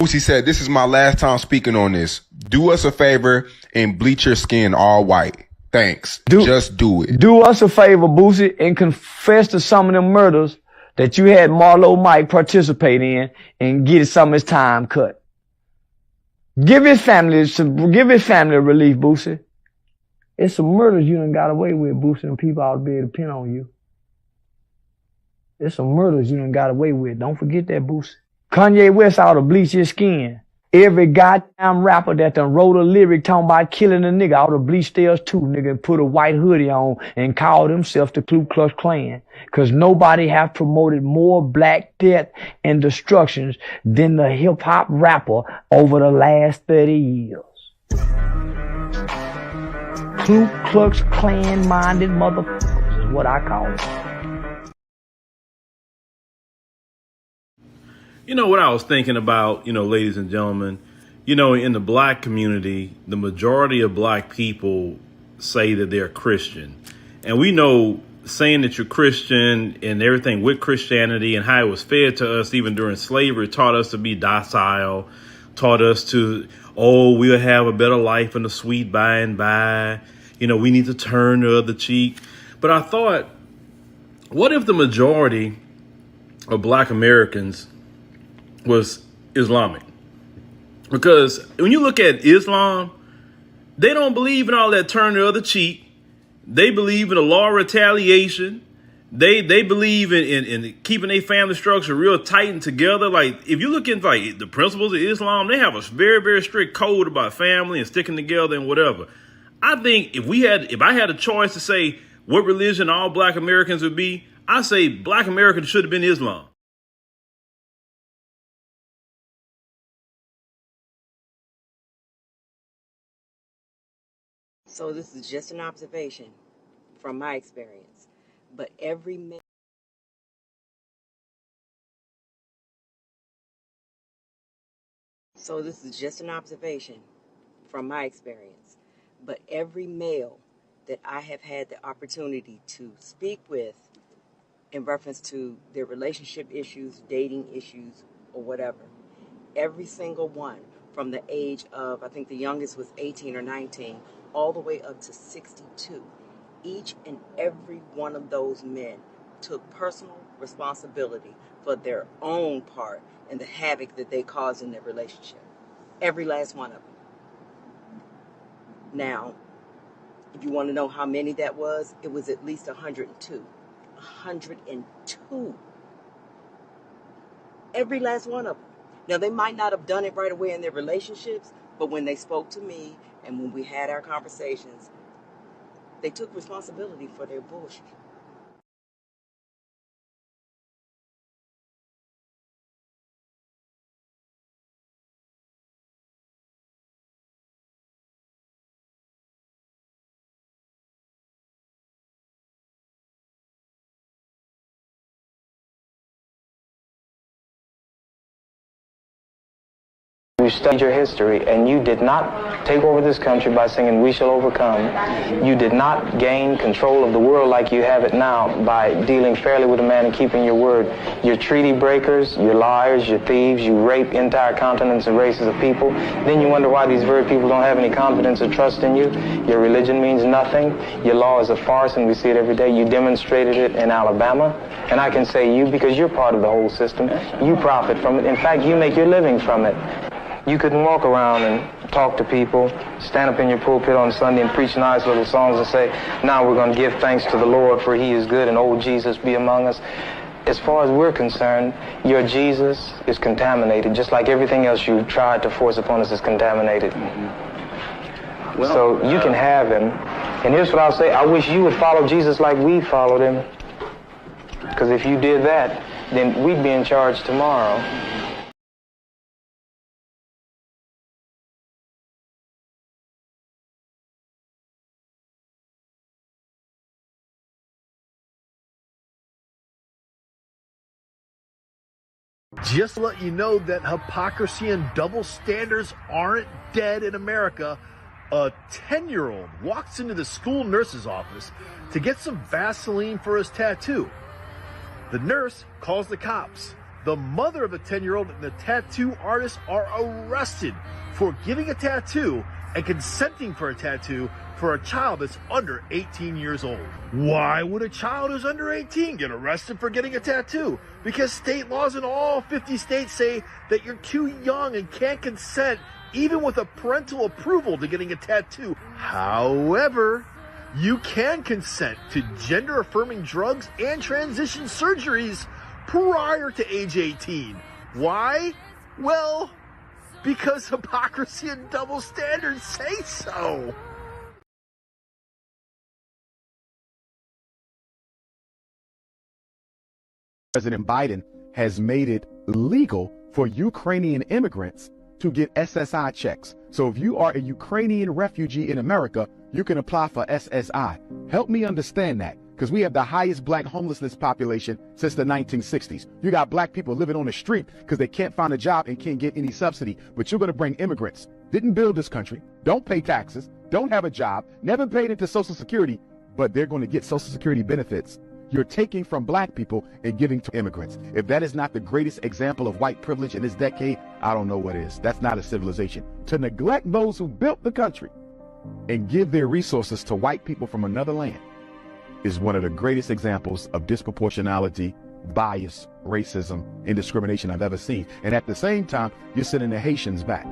Boosie said, "This is my last time speaking on this. Do us a favor and bleach your skin all white. Thanks. Just do it. Do us a favor, Boosie, and confess to some of them murders that you had Marlo Mike participate in and get some of his time cut. Give his family a relief, Boosie. It's some murders you done got away with, Boosie, and people ought to be able to pin on you. It's some murders you done got away with. Don't forget that, Boosie. Kanye West ought to bleach his skin. Every goddamn rapper that done wrote a lyric talking about killing a nigga ought to bleach theirs too, nigga, and put a white hoodie on and call themselves the Ku Klux Klan. Cause nobody have promoted more black death and destructions than the hip hop rapper over the last 30 years. Ku Klux Klan minded motherfuckers is what I call them. You know what I was thinking about, ladies and gentlemen, in the black community, the majority of black people say that they're Christian. And we know saying that you're Christian and everything with Christianity and how it was fed to us even during slavery taught us to be docile, taught us to, we'll have a better life in the sweet by and by. We need to turn the other cheek. But I thought, what if the majority of black Americans was Islamic? Because when you look at Islam, they don't believe in all that turn the other cheek. They believe in the law of retaliation. They believe in keeping their family structure real tight and together. Like if you look into like the principles of Islam, they have a very, very strict code about family and sticking together and whatever. I think if I had a choice to say what religion all black Americans would be, I say black Americans should have been Islam. So this is just an observation from my experience, but every male that I have had the opportunity to speak with in reference to their relationship issues, dating issues, or whatever, every single one from the age of, I think the youngest was 18 or 19, all the way up to 62. Each and every one of those men took personal responsibility for their own part in the havoc that they caused in their relationship. Every last one of them. Now, if you want to know how many that was, it was at least 102. 102. Every last one of them. Now, they might not have done it right away in their relationships, but when they spoke to me and when we had our conversations, they took responsibility for their bullshit. You studied your history, and you did not take over this country by singing "We Shall Overcome." You did not gain control of the world like you have it now by dealing fairly with a man and keeping your word. You're treaty breakers, you're liars, you're thieves, you rape entire continents and races of people. Then you wonder why these very people don't have any confidence or trust in you. Your religion means nothing. Your law is a farce, and we see it every day. You demonstrated it in Alabama, and I can say you because you're part of the whole system. You profit from it. In fact, you make your living from it. You couldn't walk around and talk to people, stand up in your pulpit on Sunday and preach nice little songs and say, now we're going to give thanks to the Lord for he is good and old Jesus be among us. As far as we're concerned, your Jesus is contaminated, just like everything else you tried to force upon us is contaminated. Well, so you can have him. And here's what I'll say. I wish you would follow Jesus like we followed him. Because if you did that, then we'd be in charge tomorrow. Just to let you know that hypocrisy and double standards aren't dead in America, a 10-year-old walks into the school nurse's office to get some Vaseline for his tattoo. The nurse calls the cops. the mother of the 10-year-old and the tattoo artist are arrested for getting a tattoo and consenting for a tattoo for a child that's under 18 years old. Why would a child who's under 18 get arrested for getting a tattoo? Because state laws in all 50 states say that you're too young and can't consent even with a parental approval to getting a tattoo. However, you can consent to gender-affirming drugs and transition surgeries prior to age 18. Why? Well, because hypocrisy and double standards say so. President Biden has made it legal for Ukrainian immigrants to get SSI checks. So if you are a Ukrainian refugee in America, you can apply for SSI. Help me understand that, because we have the highest black homelessness population since the 1960s. You got black people living on the street because they can't find a job and can't get any subsidy. But you're going to bring immigrants, didn't build this country, don't pay taxes, don't have a job, never paid into Social Security, but they're going to get Social Security benefits. You're taking from black people and giving to immigrants. If that is not the greatest example of white privilege in this decade, I don't know what is. That's not a civilization. To neglect those who built the country and give their resources to white people from another land is one of the greatest examples of disproportionality, bias, racism, and discrimination I've ever seen. And at the same time, you're sending the Haitians back.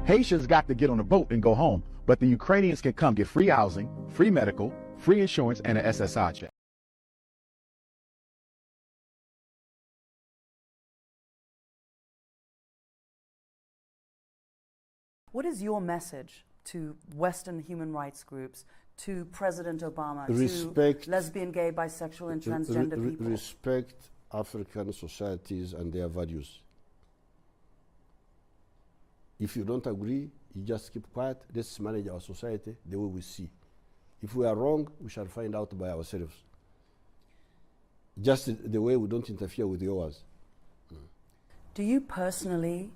Haitians got to get on a boat and go home, but the Ukrainians can come get free housing, free medical, free insurance, and an SSI check. What is your message to Western human rights groups, to President Obama, to lesbian, gay, bisexual, and transgender people? Respect African societies and their values. If you don't agree, you just keep quiet. Let's manage our society the way we see. If we are wrong, we shall find out by ourselves. Just the way we don't interfere with yours. Do you personally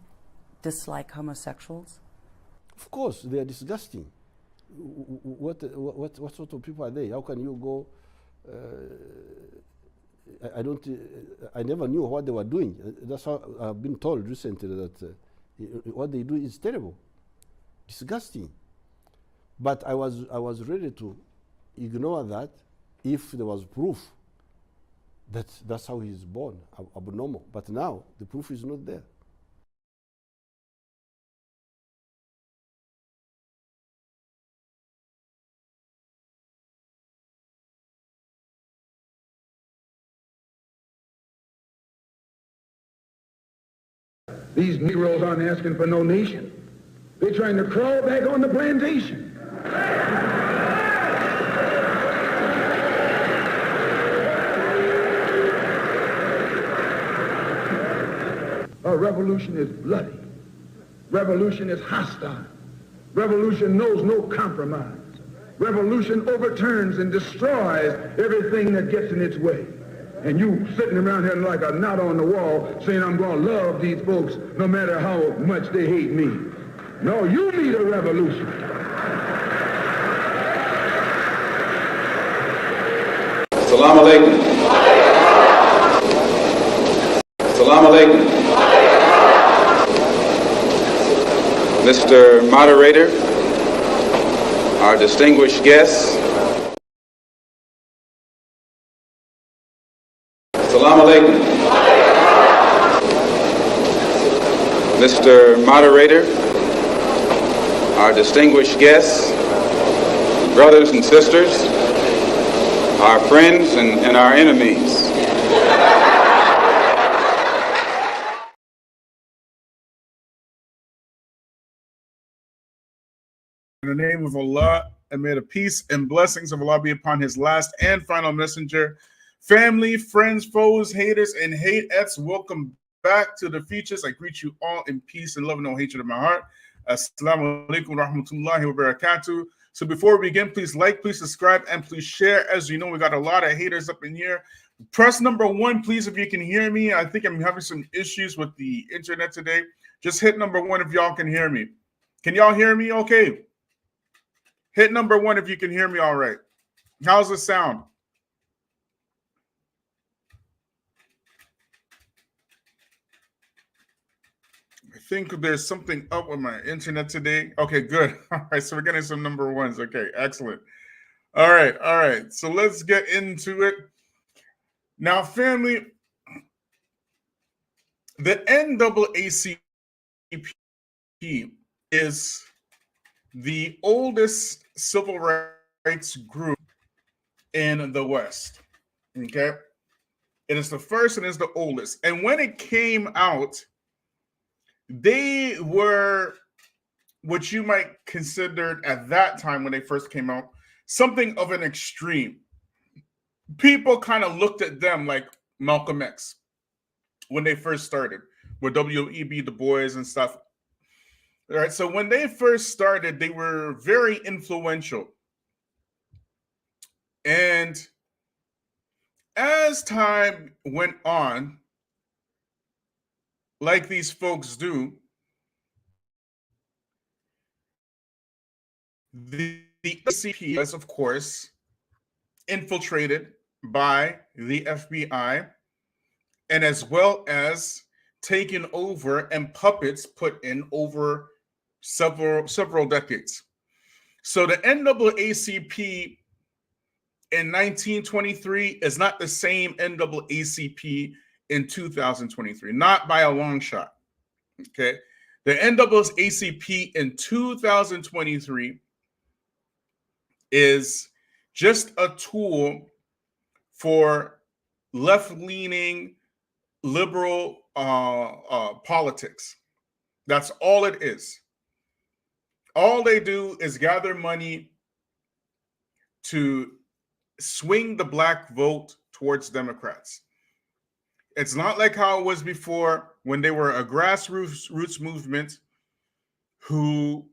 dislike homosexuals? Of course, they are disgusting. What sort of people are they? How can you go? I never knew what they were doing. That's how I've been told recently that what they do is terrible, disgusting. But I was ready to ignore that if there was proof that that's how he's born, abnormal. But now the proof is not there. These Negroes aren't asking for no nation. They're trying to crawl back on the plantation. A revolution is bloody. Revolution is hostile. Revolution knows no compromise. Revolution overturns and destroys everything that gets in its way. And you sitting around here like a knot on the wall saying I'm going to love these folks no matter how much they hate me. No, you need a revolution. Salaam Alaikum. Salaam Alaikum. Mr. Moderator, our distinguished guests, Salaam Alaikum. Mr. Moderator, our distinguished guests, brothers and sisters, our friends and our enemies. In the name of Allah, and may the peace and blessings of Allah be upon his last and final messenger. Family, friends, foes, haters, and hateettes, welcome back to the Feachaz. I greet you all in peace and love and no hatred in my heart. Assalamu alaikum rahmatullahi wa barakatuh. So before we begin, please like, please subscribe, and please share. As you know, we got a lot of haters up in here. Press number 1, please, if you can hear me. I think I'm having some issues with the internet today. Just hit number 1 if y'all can hear me. Can y'all hear me okay? Hit number 1 if you can hear me all right. How's the sound? think there's something up with my internet today. Okay, good. All right, so we're getting some number ones. Okay, excellent. All right. So let's get into it. Now, family, the NAACP is the oldest civil rights group in the West. Okay? It is the first and is the oldest. And when it came out, they were what you might consider at that time when they first came out something of an extreme. People kind of looked at them like Malcolm X when they first started with W.E.B. Du Bois and stuff. All right, so when they first started, they were very influential. And as time went on, like these folks do, the NAACP was, of course, infiltrated by the FBI, and as well as taken over and puppets put in over several decades. So the NAACP in 1923 is not the same NAACP in 2023, not by a long shot. Okay, the NAACP in 2023 is just a tool for left-leaning liberal politics. That's all it is. All they do is gather money to swing the black vote towards Democrats. It's not like how it was before when they were a grassroots movement who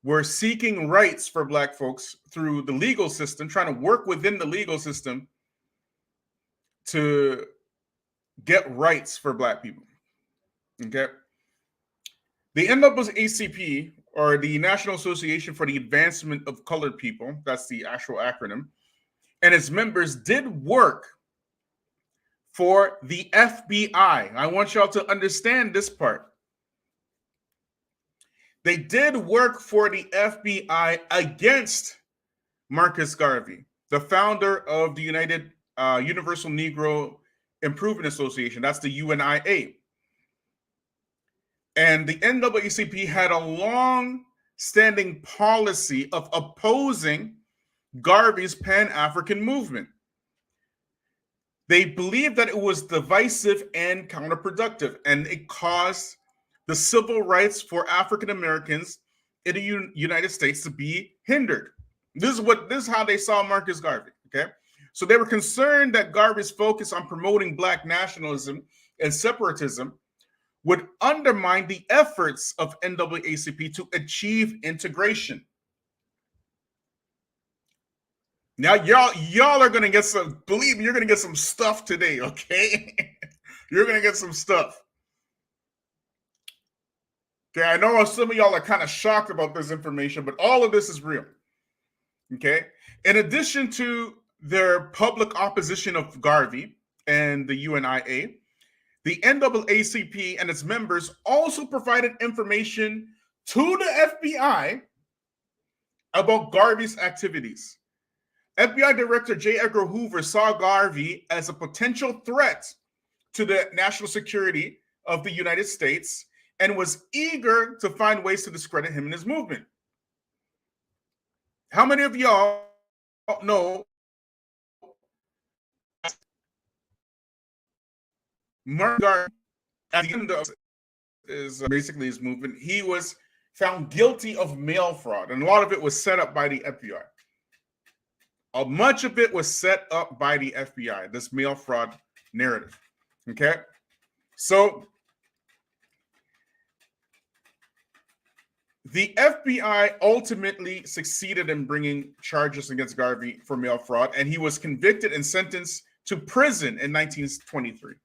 were seeking rights for black folks through the legal system, trying to work within the legal system to get rights for black people. Okay. The NAACP, or the National Association for the Advancement of Colored People, that's the actual acronym, and its members did work for the FBI. I want y'all to understand this part. They did work for the FBI against Marcus Garvey, the founder of the Universal Negro Improvement Association. That's the UNIA. And the NAACP had a long-standing policy of opposing Garvey's Pan-African movement. They believed that it was divisive and counterproductive, and it caused the civil rights for African Americans in the United States to be hindered. This is how they saw Marcus Garvey. Okay, so they were concerned that Garvey's focus on promoting black nationalism and separatism would undermine the efforts of NAACP to achieve integration. Now, y'all are gonna get some. Believe me, you're gonna get some stuff today. Okay, you're gonna get some stuff. Okay, I know some of y'all are kind of shocked about this information, but all of this is real. Okay, in addition to their public opposition of Garvey and the UNIA, the NAACP and its members also provided information to the FBI about Garvey's activities. FBI Director J. Edgar Hoover saw Garvey as a potential threat to the national security of the United States and was eager to find ways to discredit him and his movement. How many of y'all know Mark Garvey, at the end of basically his movement, he was found guilty of mail fraud, and a lot of it was set up by the FBI. Much of it was set up by the FBI, this mail fraud narrative. Okay, so the FBI ultimately succeeded in bringing charges against Garvey for mail fraud, and he was convicted and sentenced to prison in 1923.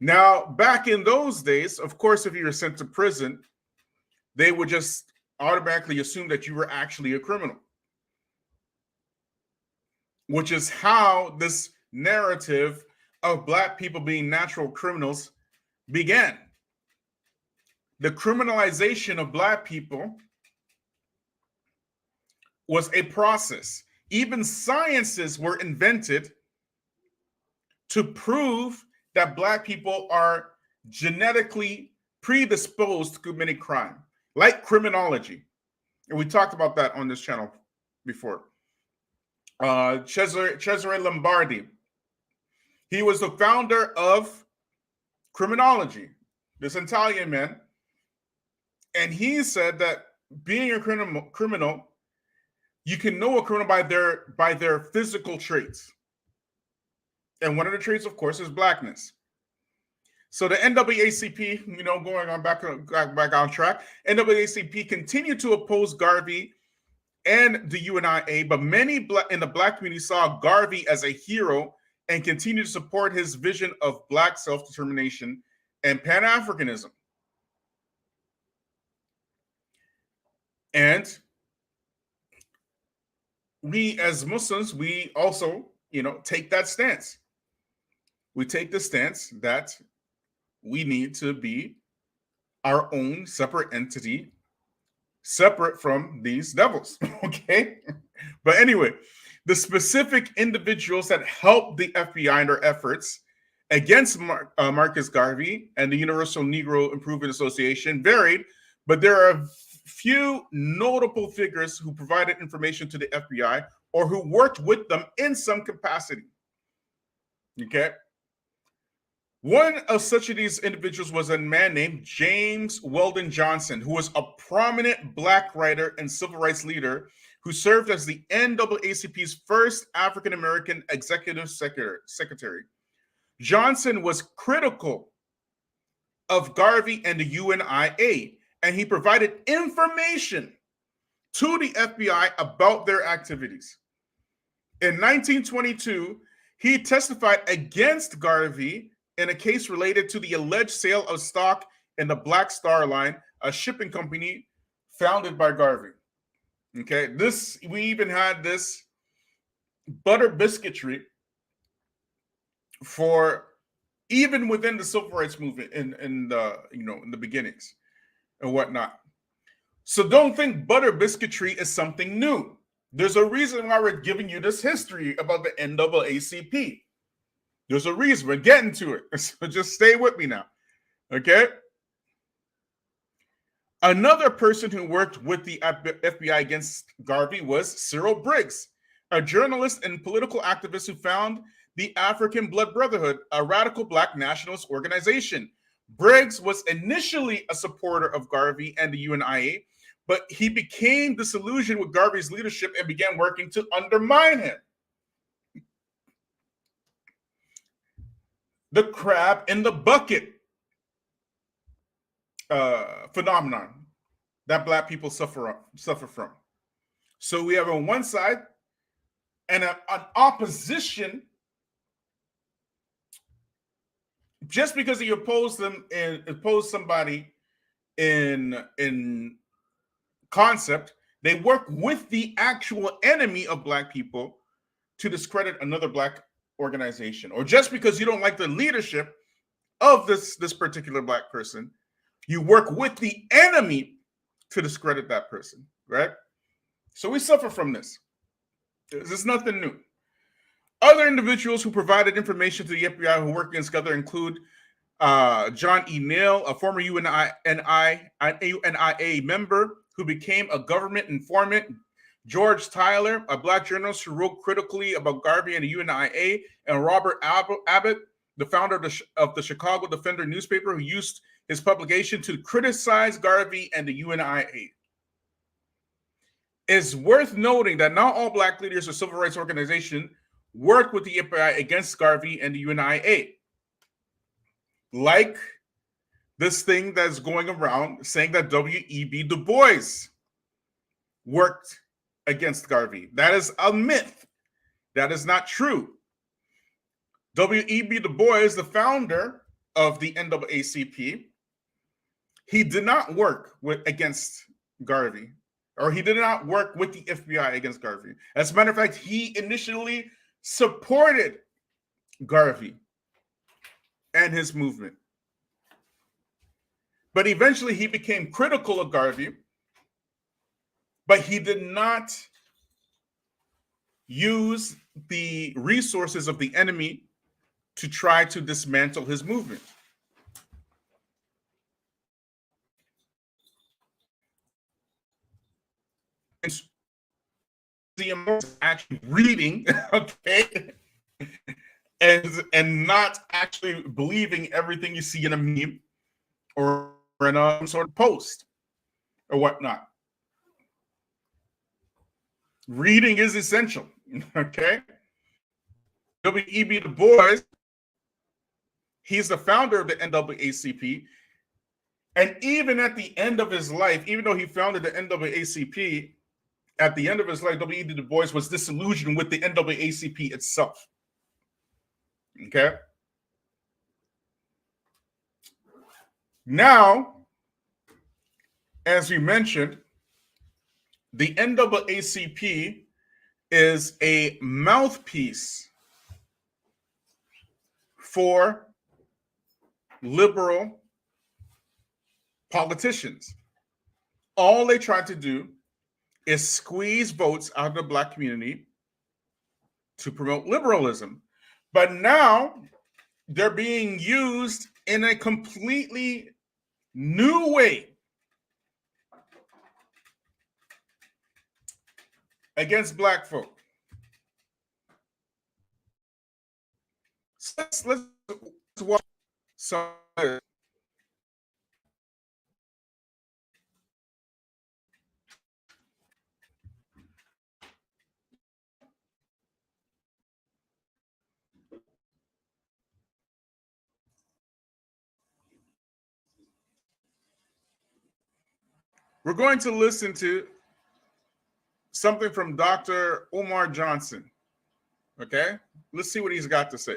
Now, back in those days, of course, if you were sent to prison, they would just automatically assume that you were actually a criminal, which is how this narrative of black people being natural criminals began. the criminalization of black people was a process. Even sciences were invented to prove that black people are genetically predisposed to committing crime, like criminology. And we talked about that on this channel before. Cesare Lombardi, he was the founder of criminology, this Italian man. And he said that being a criminal, you can know a criminal by their physical traits. And one of the traits, of course, is blackness. So the NAACP, going on back on track, NAACP continued to oppose Garvey and the UNIA, but many in the black community saw Garvey as a hero and continued to support his vision of black self-determination and Pan-Africanism. And we as Muslims, we also, take that stance. We take the stance that we need to be our own separate entity, separate from these devils, okay? But anyway, the specific individuals that helped the FBI in their efforts against Marcus Garvey and the Universal Negro Improvement Association varied, but there are few notable figures who provided information to the FBI or who worked with them in some capacity, okay? One of such of these individuals was a man named James Weldon Johnson, who was a prominent black writer and civil rights leader who served as the NAACP's first African-American executive secretary. Johnson was critical of Garvey and the UNIA, and he provided information to the FBI about their activities. In 1922, he testified against Garvey in a case related to the alleged sale of stock in the Black Star Line, a shipping company founded by Garvey. Okay, we even had this butter biscuitry for even within the civil rights movement in the beginnings and whatnot. So don't think butter biscuitry is something new. There's a reason why we're giving you this history about the NAACP. There's a reason. We're getting to it. So just stay with me now. Okay? Another person who worked with the FBI against Garvey was Cyril Briggs, a journalist and political activist who founded the African Blood Brotherhood, a radical black nationalist organization. Briggs was initially a supporter of Garvey and the UNIA, but he became disillusioned with Garvey's leadership and began working to undermine him. The crab in the bucket phenomenon that black people suffer from. So we have on one side an opposition just because you oppose them and oppose somebody in concept, they work with the actual enemy of black people to discredit another black organization. Or just because you don't like the leadership of this particular black person, you work with the enemy to discredit that person, right? So we suffer from this. This is nothing new. Other individuals who provided information to the FBI who worked against Garvey include John E. Neal, a former UNIA member who became a government informant, George Tyler, a black journalist who wrote critically about Garvey and the UNIA, and Robert Abbott, the founder of the Chicago Defender newspaper, who used his publication to criticize Garvey and the UNIA. It's worth noting that not all black leaders or civil rights organizations worked with the FBI against Garvey and the UNIA. Like this thing that's going around saying that W.E.B. Du Bois worked against Garvey. That is a myth. That is not true. W.E.B. Du Bois, the founder of the NAACP, he did not work against Garvey, or he did not work with the FBI against Garvey. As a matter of fact, he initially supported Garvey and his movement. But eventually he became critical of Garvey, but he did not use the resources of the enemy to try to dismantle his movement. And the actually reading, okay, and not actually believing everything you see in a meme or in some sort of post or whatnot. Reading is essential, okay? W.E.B. Du Bois, he's the founder of the NAACP, and even at the end of his life, even though he founded the NAACP, at the end of his life, W.E.B. Du Bois was disillusioned with the NAACP itself. Okay? Now, as we mentioned, the NAACP is a mouthpiece for liberal politicians. All they try to do is squeeze votes out of the Black community to promote liberalism. But now they're being used in a completely new way against Black folk. So let's watch some. We're going to listen to something from Dr. Umar Johnson. Okay? Let's see what he's got to say.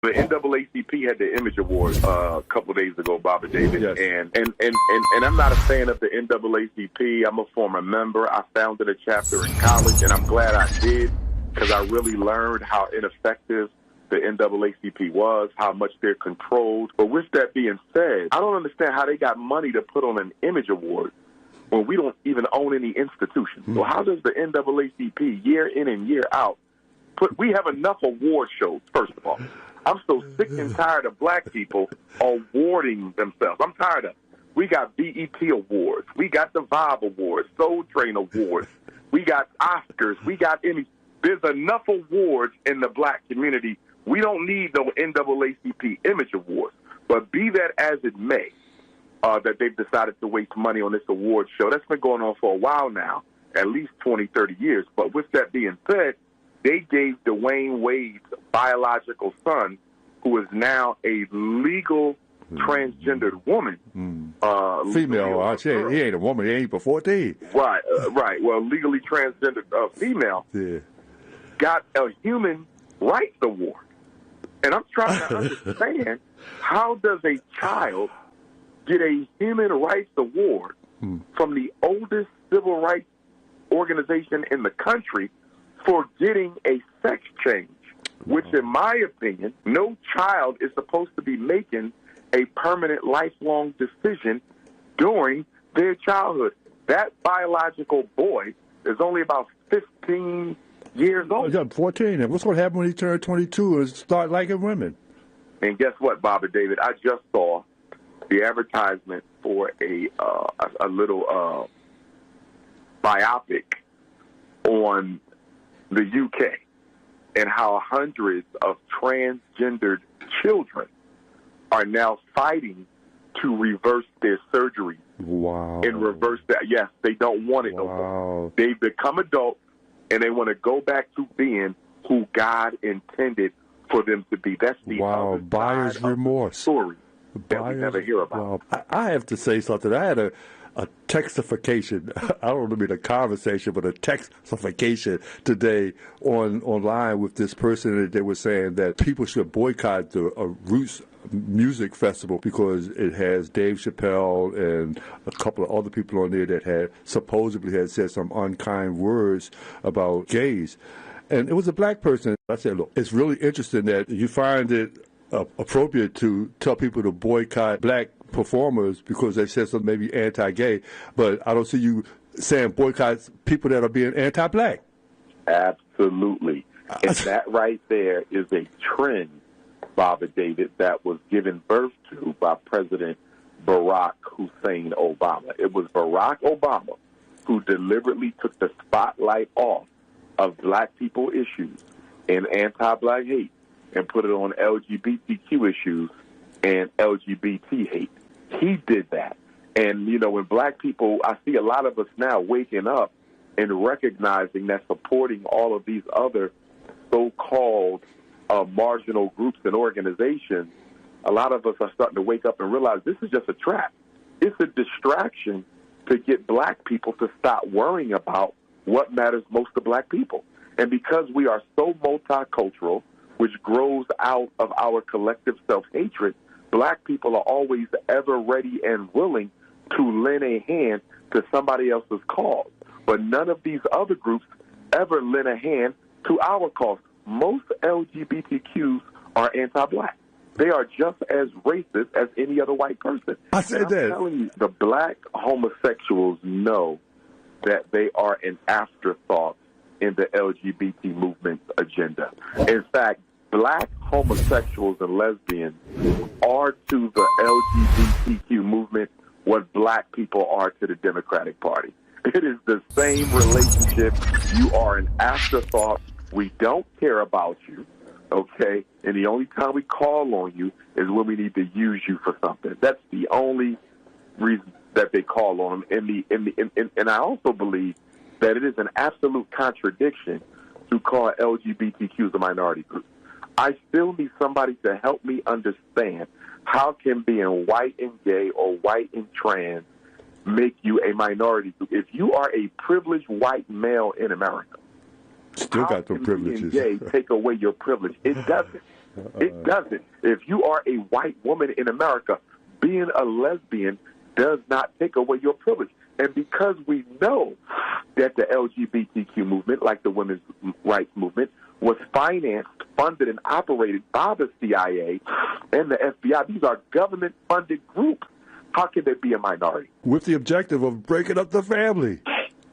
The NAACP had the Image Award a couple of days ago, Baba David, yes. and I'm not a fan of the NAACP. I'm a former member. I founded a chapter in college, and I'm glad I did because I really learned how ineffective the NAACP was, how much they're controlled. But with that being said, I don't understand how they got money to put on an Image Award when we don't even own any institutions. Mm-hmm. So how does the NAACP, year in and year out, we have enough award shows, first of all. I'm so sick and tired of Black people awarding themselves. I'm tired of, we got BET Awards, we got the Vibe Awards, Soul Train Awards, we got Oscars, we got Emmy. There's enough awards in the Black community. We don't need no NAACP Image Awards. But be that as it may, that they've decided to waste money on this award show. That's been going on for a while now, at least 20, 30 years. But with that being said, they gave Dwane Wade's biological son, who is now a legal transgendered woman. Female, he ain't a woman, he ain't before 14. Right, right. Well, legally transgendered female got a Human Rights Award. And I'm trying to understand, how does a child get a Human Rights Award from the oldest civil rights organization in the country for getting a sex change, which in my opinion, no child is supposed to be making a permanent lifelong decision during their childhood. That biological boy is only about 15 years old. Yeah, 14. And what's going to happen when he turns 22 and start liking women? And guess what, Bobby David? I just saw the advertisement for a little biopic on the UK and how hundreds of transgendered children are now fighting to reverse their surgery. Wow. And reverse that. Yes, they don't want it no more. They've become adults, and they want to go back to being who God intended for them to be. That's the other buyer's side remorse. Story that we never hear about. I have to say something. I had a textification. I don't mean a conversation, but a textification today online with this person that they were saying that people should boycott the Roots Music Festival because it has Dave Chappelle and a couple of other people on there that had supposedly had said some unkind words about gays. And it was a black person. I said, look, it's really interesting that you find it appropriate to tell people to boycott black performers because they said something maybe anti-gay, but I don't see you saying boycott people that are being anti-black. Absolutely. And that right there is a trend, Bobby David, that was given birth to by President Barack Hussein Obama. It was Barack Obama who deliberately took the spotlight off of black people issues and anti-black hate and put it on LGBTQ issues and LGBT hate. He did that. And, you know, when black people, I see a lot of us now waking up and recognizing that supporting all of these other so-called marginal groups and organizations, a lot of us are starting to wake up and realize this is just a trap. It's a distraction to get black people to stop worrying about what matters most to black people. And because we are so multicultural, which grows out of our collective self-hatred, black people are always ever ready and willing to lend a hand to somebody else's cause. But none of these other groups ever lend a hand to our cause. Most LGBTQs are anti-black. They are just as racist as any other white person. I said that. I'm telling you, the black homosexuals know that they are an afterthought in the LGBT movement's agenda. In fact, black homosexuals and lesbians are to the LGBTQ movement what black people are to the Democratic Party. It is the same relationship. You are an afterthought. We don't care about you, okay? And the only time we call on you is when we need to use you for something. That's the only reason that they call on them. And I also believe that it is an absolute contradiction to call LGBTQs a minority group. I still need somebody to help me understand how can being white and gay or white and trans make you a minority group. If you are a privileged white male in America, still got the privileges. Being gay take away your privilege? It doesn't. It doesn't. If you are a white woman in America, being a lesbian does not take away your privilege. And because we know that the LGBTQ movement, like the women's rights movement, was financed, funded, and operated by the CIA and the FBI, these are government-funded groups. How can they be a minority? With the objective of breaking up the family.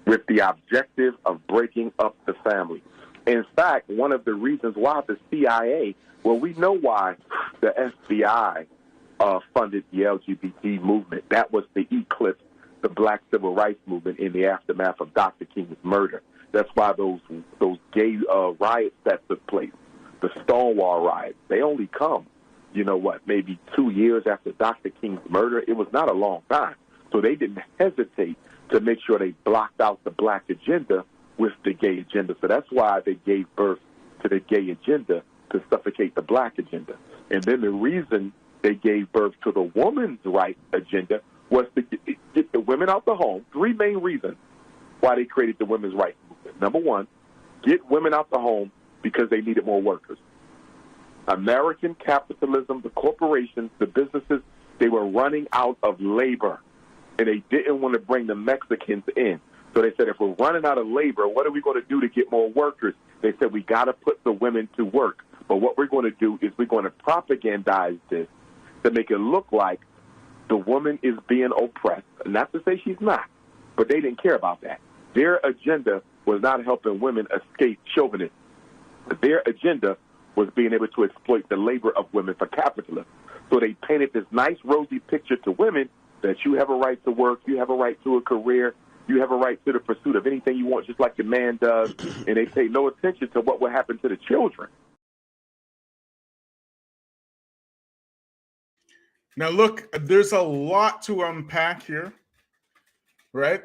With the objective of breaking up the family. In fact, one of the reasons why the CIA, well, we know why the FBI funded the LGBT movement. That was to eclipse the black civil rights movement in the aftermath of Dr. King's murder. That's why those gay riots that took place, the Stonewall riots, they only come, maybe 2 years after Dr. King's murder. It was not a long time. So they didn't hesitate to make sure they blocked out the black agenda with the gay agenda. So that's why they gave birth to the gay agenda, to suffocate the black agenda. And then the reason they gave birth to the woman's rights agenda was to get the women out the home. Three main reasons why they created the women's rights movement. Number one, get women out the home because they needed more workers. American capitalism, the corporations, the businesses, they were running out of labor, and they didn't want to bring the Mexicans in. So they said, if we're running out of labor, what are we going to do to get more workers? They said, we got to put the women to work. But what we're going to do is we're going to propagandize this to make it look like the woman is being oppressed. Not to say she's not, but they didn't care about that. Their agenda was not helping women escape chauvinism. Their agenda was being able to exploit the labor of women for capitalism. So they painted this nice rosy picture to women that you have a right to work, you have a right to a career, you have a right to the pursuit of anything you want, just like your man does, and they pay no attention to what will happen to the children. Now, look, there's a lot to unpack here, right?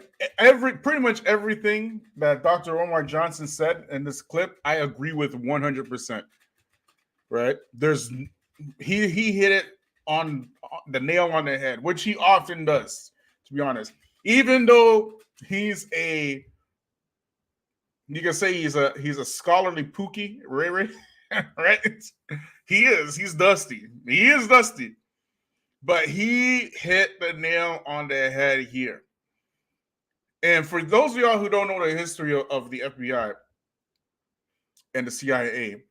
Pretty much everything that Dr. Omar Johnson said in this clip, I agree with 100%. Right? He hit it on the nail on the head, which he often does, to be honest. Even though you can say he's a scholarly pookie, right? He's dusty. He is dusty. But he hit the nail on the head here. And for those of y'all who don't know the history of the FBI and the CIA,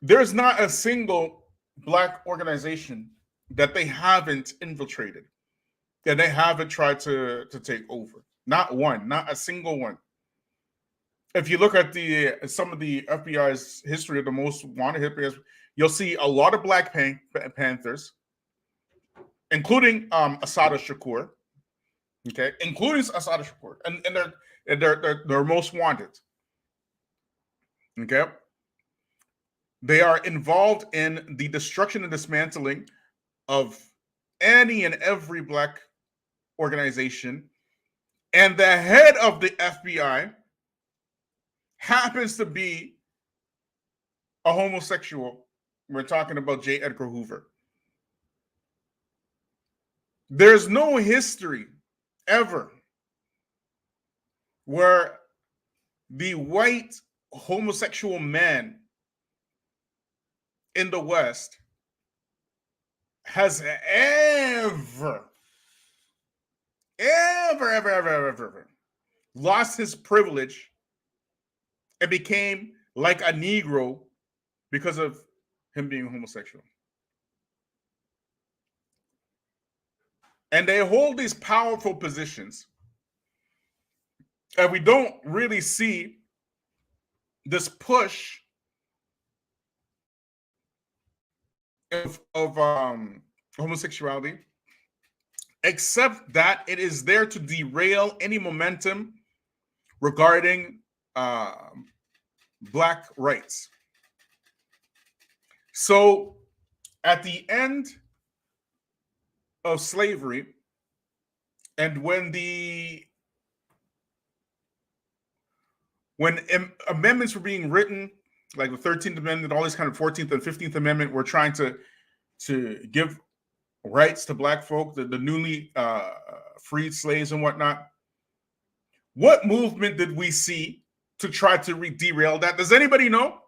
there's not a single black organization that they haven't infiltrated, that they haven't tried to take over. Not one, not a single one. If you look at some of the FBI's history of the most wanted FBI's, you'll see a lot of Black Panthers, including Assata Shakur, okay, including Assata Shakur, and they're most wanted, okay. They are involved in the destruction and dismantling of any and every black organization. And the head of the FBI happens to be a homosexual. We're talking about J. Edgar Hoover. There's no history ever where the white homosexual man in the West has ever lost his privilege and became like a Negro because of him being homosexual. And they hold these powerful positions, and we don't really see this push of homosexuality, except that it is there to derail any momentum regarding black rights. So at the end of slavery, and when amendments were being written, like the 13th Amendment, all these kind of 14th and 15th Amendment, were trying to give rights to black folk, the newly freed slaves and whatnot. What movement did we see to try to derail that? Does anybody know?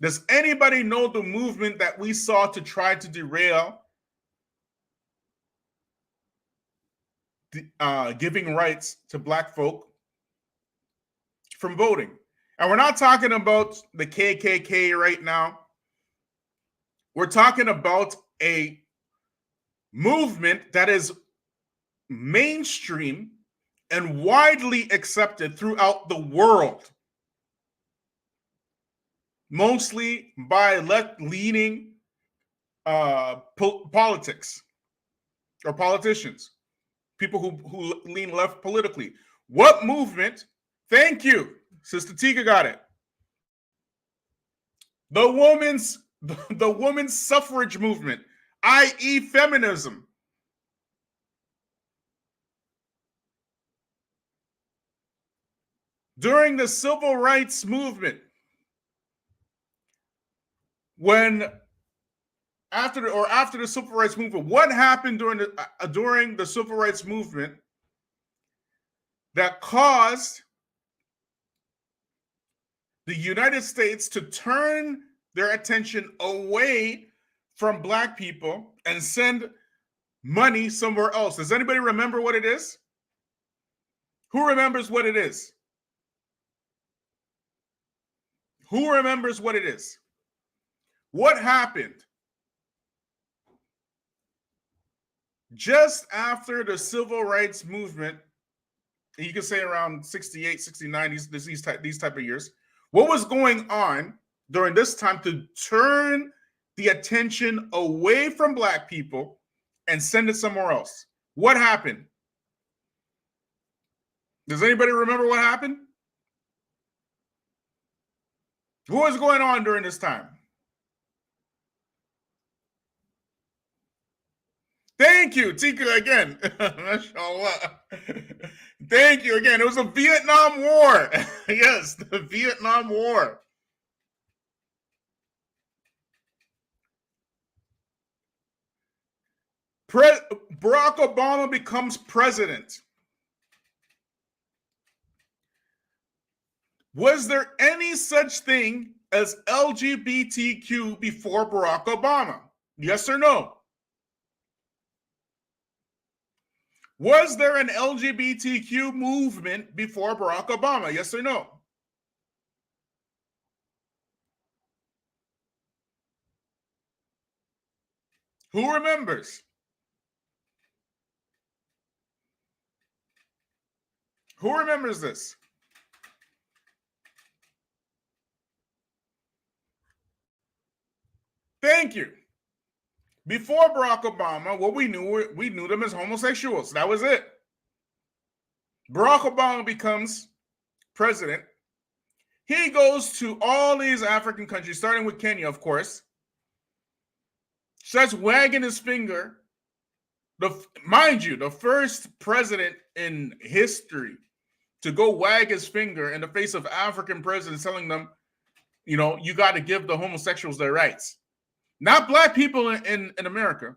Does anybody know the movement that we saw to try to derail giving rights to black folk from voting? And we're not talking about the KKK right now. We're talking about a movement that is mainstream and widely accepted throughout the world, mostly by left-leaning politics or politicians, people who lean left politically. What movement? Thank you, Sister Tika got it. The women's suffrage movement, i.e. feminism. During the civil rights movement, after the civil rights movement, what happened during the civil rights movement that caused the United States to turn their attention away from black people and send money somewhere else? Does anybody remember what it is? Who remembers what it is? Who remembers what it is? What happened just after the civil rights movement You can say around 68, 69, these type of years. What was going on during this time to turn the attention away from black people and send it somewhere else? What happened? Does anybody remember what happened? What was going on during this time? Thank you, Tika, again. Mashallah. Thank you again. It was a Vietnam War. Yes, the Vietnam War. Barack Obama becomes president. Was there any such thing as LGBTQ before Barack Obama? Yes or no? Was there an LGBTQ movement before Barack Obama? Yes or no? Who remembers? Who remembers this? Thank you. Before Barack Obama, what we knew them as homosexuals. That was it. Barack Obama becomes president. He goes to all these African countries, starting with Kenya, of course. Starts wagging his finger. Mind you, the first president in history to go wag his finger in the face of African presidents telling them, you know, you got to give the homosexuals their rights. Not black people in America,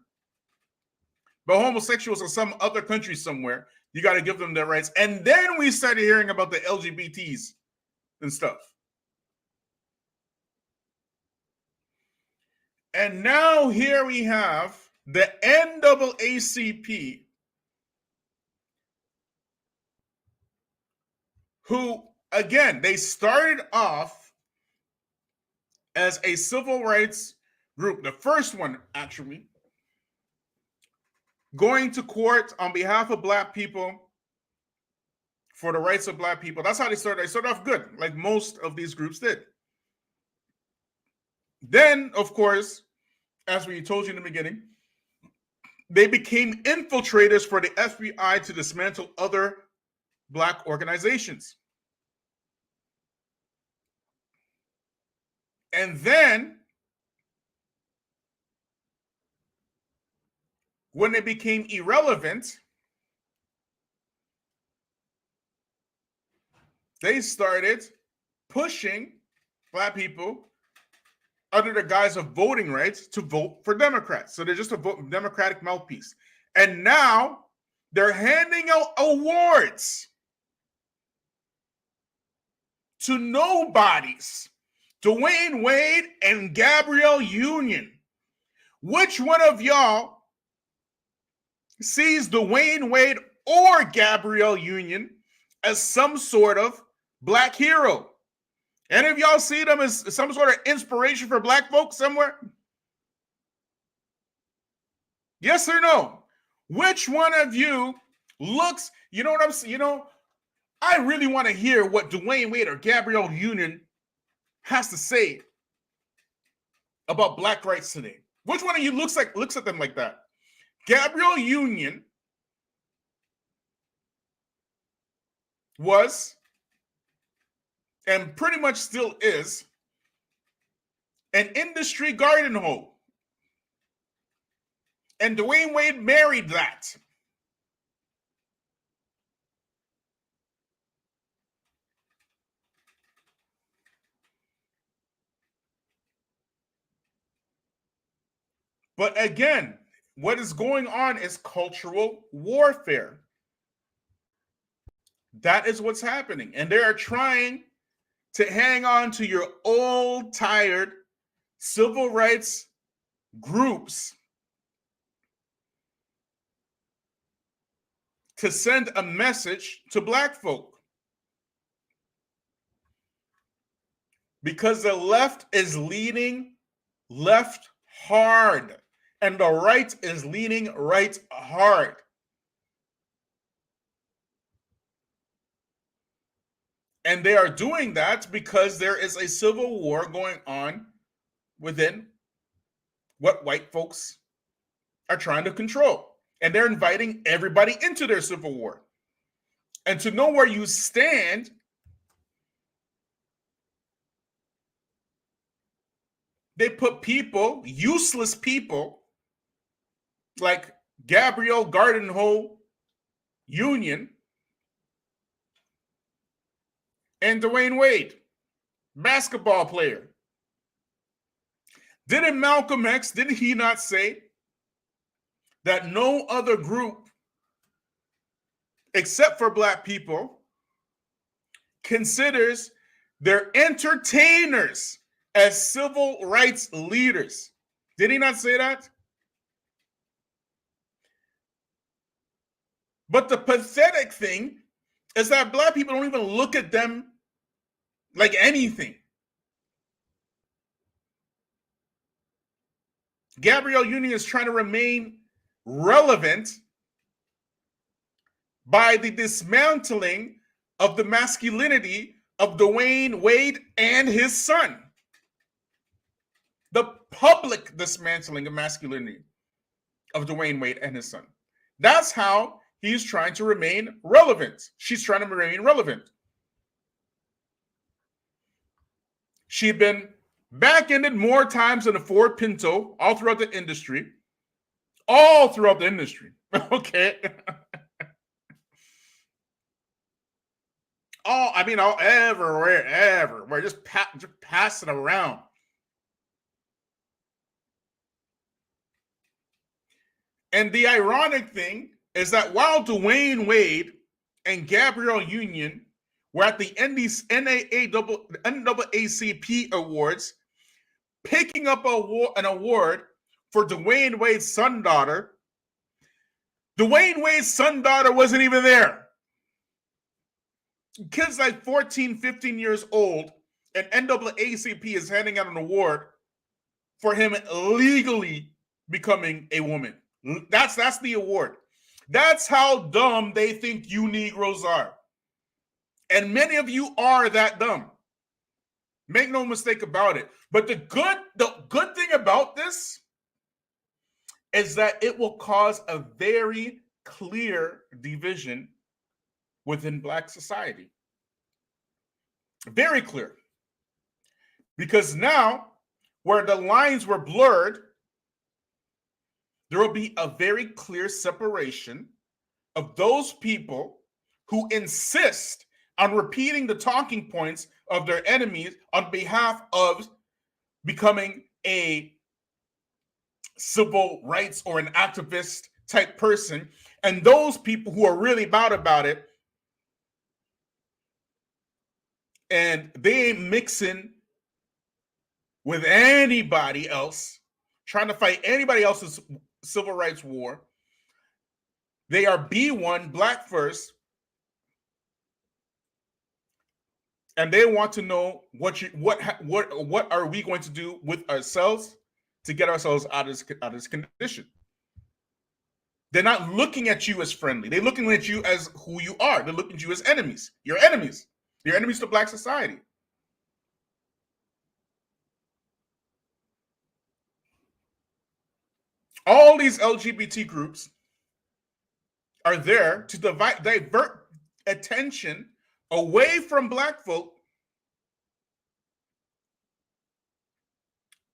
but homosexuals in some other country somewhere. You got to give them their rights. And then we started hearing about the LGBTs and stuff. And now here we have the NAACP, who, again, they started off as a civil rights group, the first one actually, going to court on behalf of black people for the rights of black people. That's how they started. They started off good, like most of these groups did. Then, of course, as we told you in the beginning, they became infiltrators for the FBI to dismantle other black organizations. And then, when they became irrelevant, they started pushing black people under the guise of voting rights to vote for Democrats. So they're just a Democratic mouthpiece. And now they're handing out awards to nobodies, Dwane Wade and Gabrielle Union. Which one of y'all sees Dwane Wade or Gabrielle Union as some sort of black hero? Any of y'all see them as some sort of inspiration for black folks somewhere? Yes or no? Which one of you looks, you know what I'm saying? You know, I really want to hear what Dwane Wade or Gabrielle Union has to say about black rights today. Which one of you looks at them like that? Gabrielle Union was, and pretty much still is, an industry garden hoe. And Dwane Wade married that. But again, what is going on is cultural warfare. That is what's happening. And they are trying to hang on to your old, tired civil rights groups to send a message to black folk. Because the left is leaning left hard, and the right is leaning right hard. And they are doing that because there is a civil war going on within what white folks are trying to control. And they're inviting everybody into their civil war. And to know where you stand, they put people, useless people, like Gabrielle Gardenhole Union and Dwane Wade, basketball player. Didn't Malcolm X, did he not say that no other group except for black people considers their entertainers as civil rights leaders? Did he not say that? But the pathetic thing is that black people don't even look at them like anything. Gabrielle Union is trying to remain relevant by the dismantling of the masculinity of Dwane Wade and his son. The public dismantling of masculinity of Dwane Wade and his son. That's how he's trying to remain relevant. She's trying to remain relevant. She'd been back-ended more times than a Ford Pinto all throughout the industry. All throughout the industry. Okay. Everywhere. Just pass it around. And the ironic thing is that while Dwane Wade and Gabrielle Union were at the NAACP Awards, picking up an award for Dwane Wade's son-daughter, Dwane Wade's son-daughter wasn't even there. Kids like 14, 15 years old, and NAACP is handing out an award for him legally becoming a woman. That's the award. That's how dumb they think you Negroes are. And many of you are that dumb. Make no mistake about it. But the good thing about this is that it will cause a very clear division within Black society. Very clear. Because now, where the lines were blurred, there will be a very clear separation of those people who insist on repeating the talking points of their enemies on behalf of becoming a civil rights or an activist type person, and those people who are really about it, and they ain't mixing with anybody else, trying to fight anybody else's civil rights war. They are B1, black first, and they want to know what are we going to do with ourselves to get ourselves out of this condition. They're not looking at you as friendly. They're looking at you as who you are. They're looking at you as enemies. You're enemies. You're enemies to Black society. All these LGBT groups are there to divert attention away from Black folk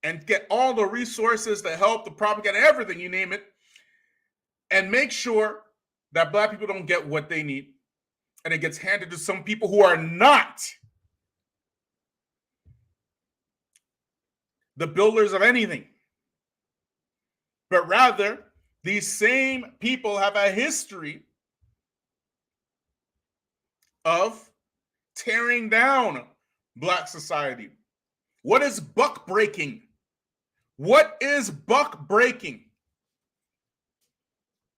and get all the resources, the help, the propaganda, everything, you name it, and make sure that Black people don't get what they need. And it gets handed to some people who are not the builders of anything. But rather, these same people have a history of tearing down Black society. What is buck breaking? What is buck breaking?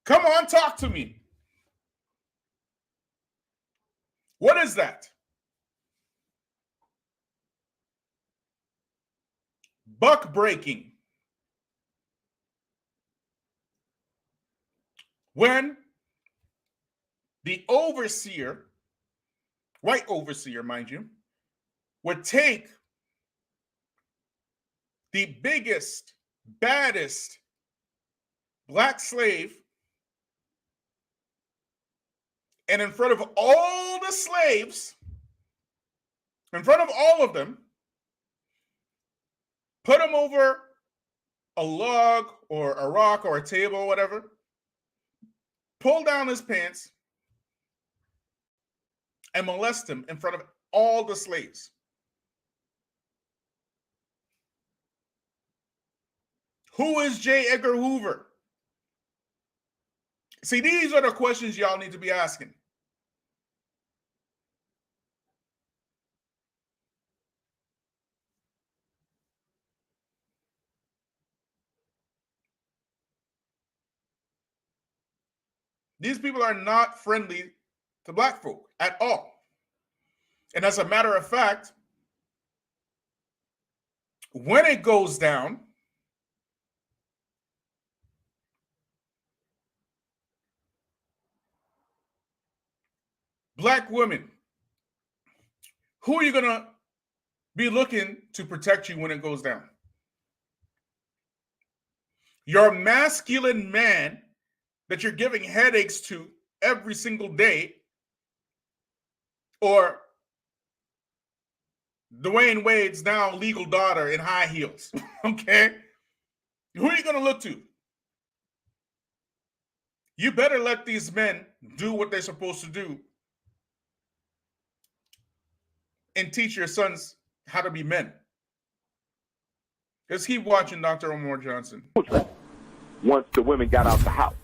Come on, talk to me. What is that? Buck breaking. When the overseer white overseer, mind you, would take the biggest, baddest black slave, and in front of all the slaves, in front of all of them, put him over a log or a rock or a table or whatever, pull down his pants, and molest him in front of all the slaves. Who is J. Edgar Hoover? See, these are the questions y'all need to be asking. These people are not friendly to black folk at all. And as a matter of fact, when it goes down, black women, who are you going to be looking to protect you when it goes down? Your masculine man that you're giving headaches to every single day, or Dwayne Wade's now legal daughter in high heels, okay? Who are you going to look to? You better let these men do what they're supposed to do and teach your sons how to be men. Just keep watching Dr. Omar Johnson. Once the women got out the house.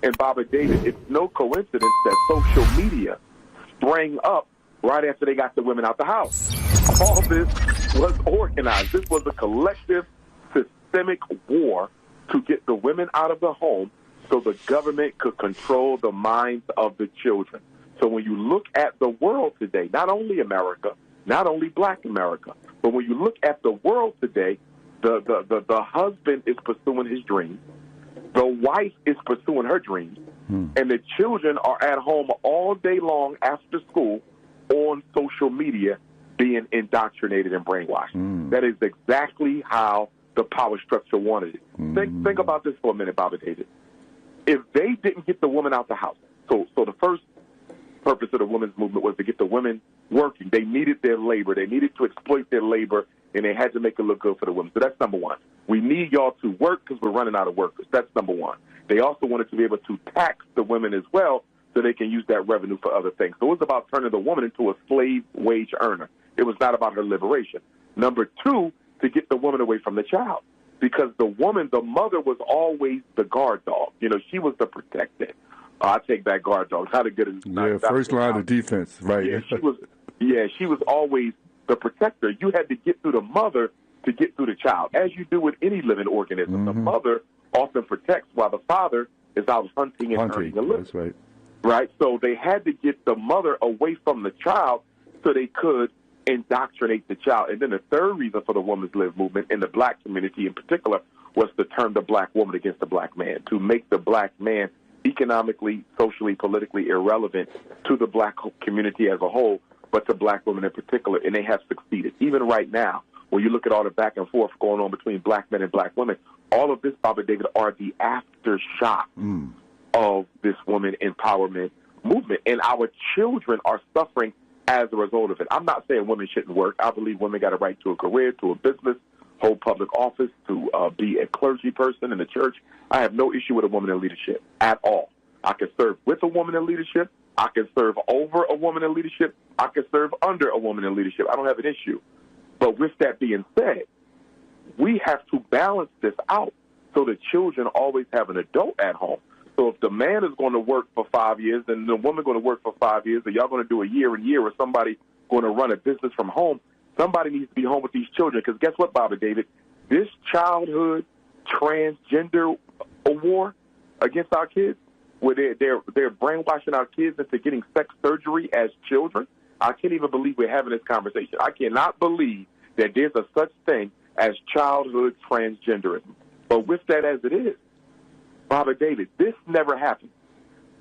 And Baba David, it's no coincidence that social media sprang up right after they got the women out the house. All this was organized. This was a collective, systemic war to get the women out of the home so the government could control the minds of the children. So when you look at the world today, not only America, not only black America, but when you look at the world today, the husband is pursuing his dreams. The wife is pursuing her dreams. And the children are at home all day long after school on social media being indoctrinated and brainwashed. That is exactly how the power structure wanted it. Think about this for a minute, Baba David. If they didn't get the woman out the house, so the first purpose of the women's movement was to get the women working. They needed their labor. They needed to exploit their labor, and they had to make it look good for the women. So that's number one. We need y'all to work because we're running out of workers. That's number one. They also wanted to be able to tax the women as well so they can use that revenue for other things. So it was about turning the woman into a slave wage earner. It was not about her liberation. Number two, to get the woman away from the child. Because the woman, the mother, was always the guard dog. You know, she was the protector. I take that guard dog. Not a good. Yeah, first line of defense, right? Yeah, she was always the protector. You had to get through the mother to get through the child, as you do with any living organism. The mother often protects while the father is out hunting and earning a living. That's right. Right? So they had to get the mother away from the child so they could indoctrinate the child. And then the third reason for the women's live movement in the black community in particular was to turn the black woman against the black man, to make the black man economically, socially, politically irrelevant to the black community as a whole, but to black women in particular. And they have succeeded. Even right now, when you look at all the back and forth going on between black men and black women, all of this, Baba David, are the aftershock of this woman empowerment movement. And our children are suffering as a result of it. I'm not saying women shouldn't work. I believe women got a right to a career, to a business, hold public office, to be a clergy person in the church. I have no issue with a woman in leadership at all. I can serve with a woman in leadership. I can serve over a woman in leadership. I can serve under a woman in leadership. I don't have an issue. But with that being said, we have to balance this out so the children always have an adult at home. So if the man is going to work for 5 years and the woman going to work for 5 years, and y'all going to do a year and year, or somebody going to run a business from home, somebody needs to be home with these children. Because guess what, Baba David? This childhood transgender war against our kids, where they're brainwashing our kids into getting sex surgery as children, I can't even believe we're having this conversation. I cannot believe that there's a such thing as childhood transgenderism. But with that as it is, Baba David, this never happens.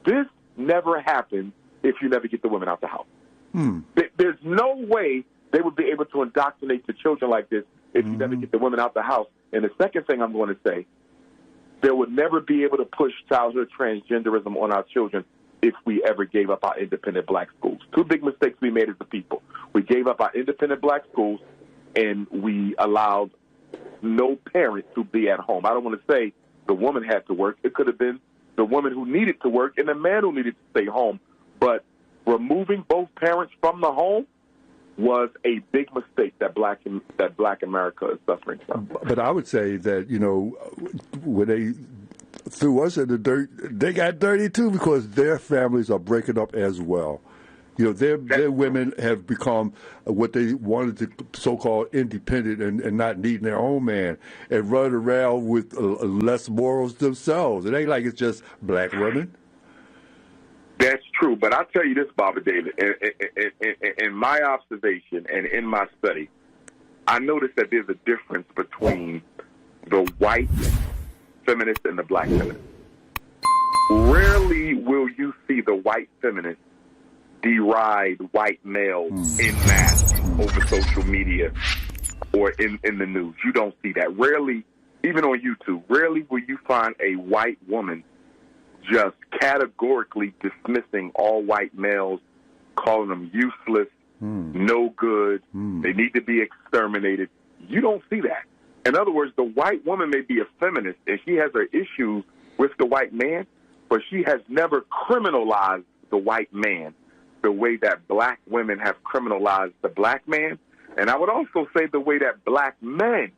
This never happens if you never get the women out the house. There's no way they would be able to indoctrinate the children like this if you never get the women out the house. And the second thing I'm going to say, there would never be able to push childhood transgenderism on our children if we ever gave up our independent black schools. Two big mistakes we made as a people. We gave up our independent black schools, and we allowed no parent to be at home. I don't want to say the woman had to work. It could have been the woman who needed to work and the man who needed to stay home. But removing both parents from the home was a big mistake that black America is suffering from. But I would say that, when they threw us in the dirt, they got dirty too, because their families are breaking up as well. Their women have become what they wanted to so-called independent and not needing their own man and running around with less morals themselves. It ain't like it's just black women. That's true, but I'll tell you this, Baba David. In my observation and in my study, I noticed that there's a difference between the white feminist and the black feminist. Rarely will you see the white feminist deride white males in mass over social media or in the news. You don't see that. Rarely, even on YouTube, rarely will you find a white woman just categorically dismissing all white males, calling them useless, no good, they need to be exterminated. You don't see that. In other words, the white woman may be a feminist and she has her issues with the white man, but she has never criminalized the white man the way that black women have criminalized the black man. And I would also say the way that black men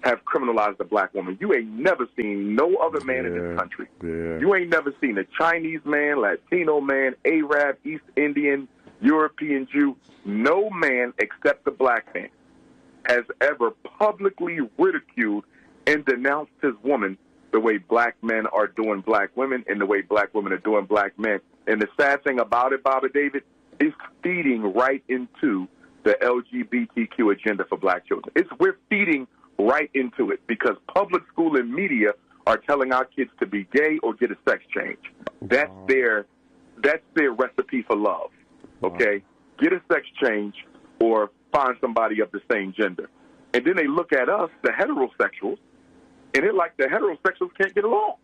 have criminalized the black woman. You ain't never seen no other man in this country. You ain't never seen a Chinese man, Latino man, Arab, East Indian, European Jew. No man except the black man has ever publicly ridiculed and denounced his woman the way black men are doing black women and the way black women are doing black men. And the sad thing about it, Baba David, is feeding right into the LGBTQ agenda for black children. We're feeding right into it because public school and media are telling our kids to be gay or get a sex change. That's their recipe for love. Okay? Get a sex change or find somebody of the same gender. And then they look at us, the heterosexuals, and they're like, the heterosexuals can't get along.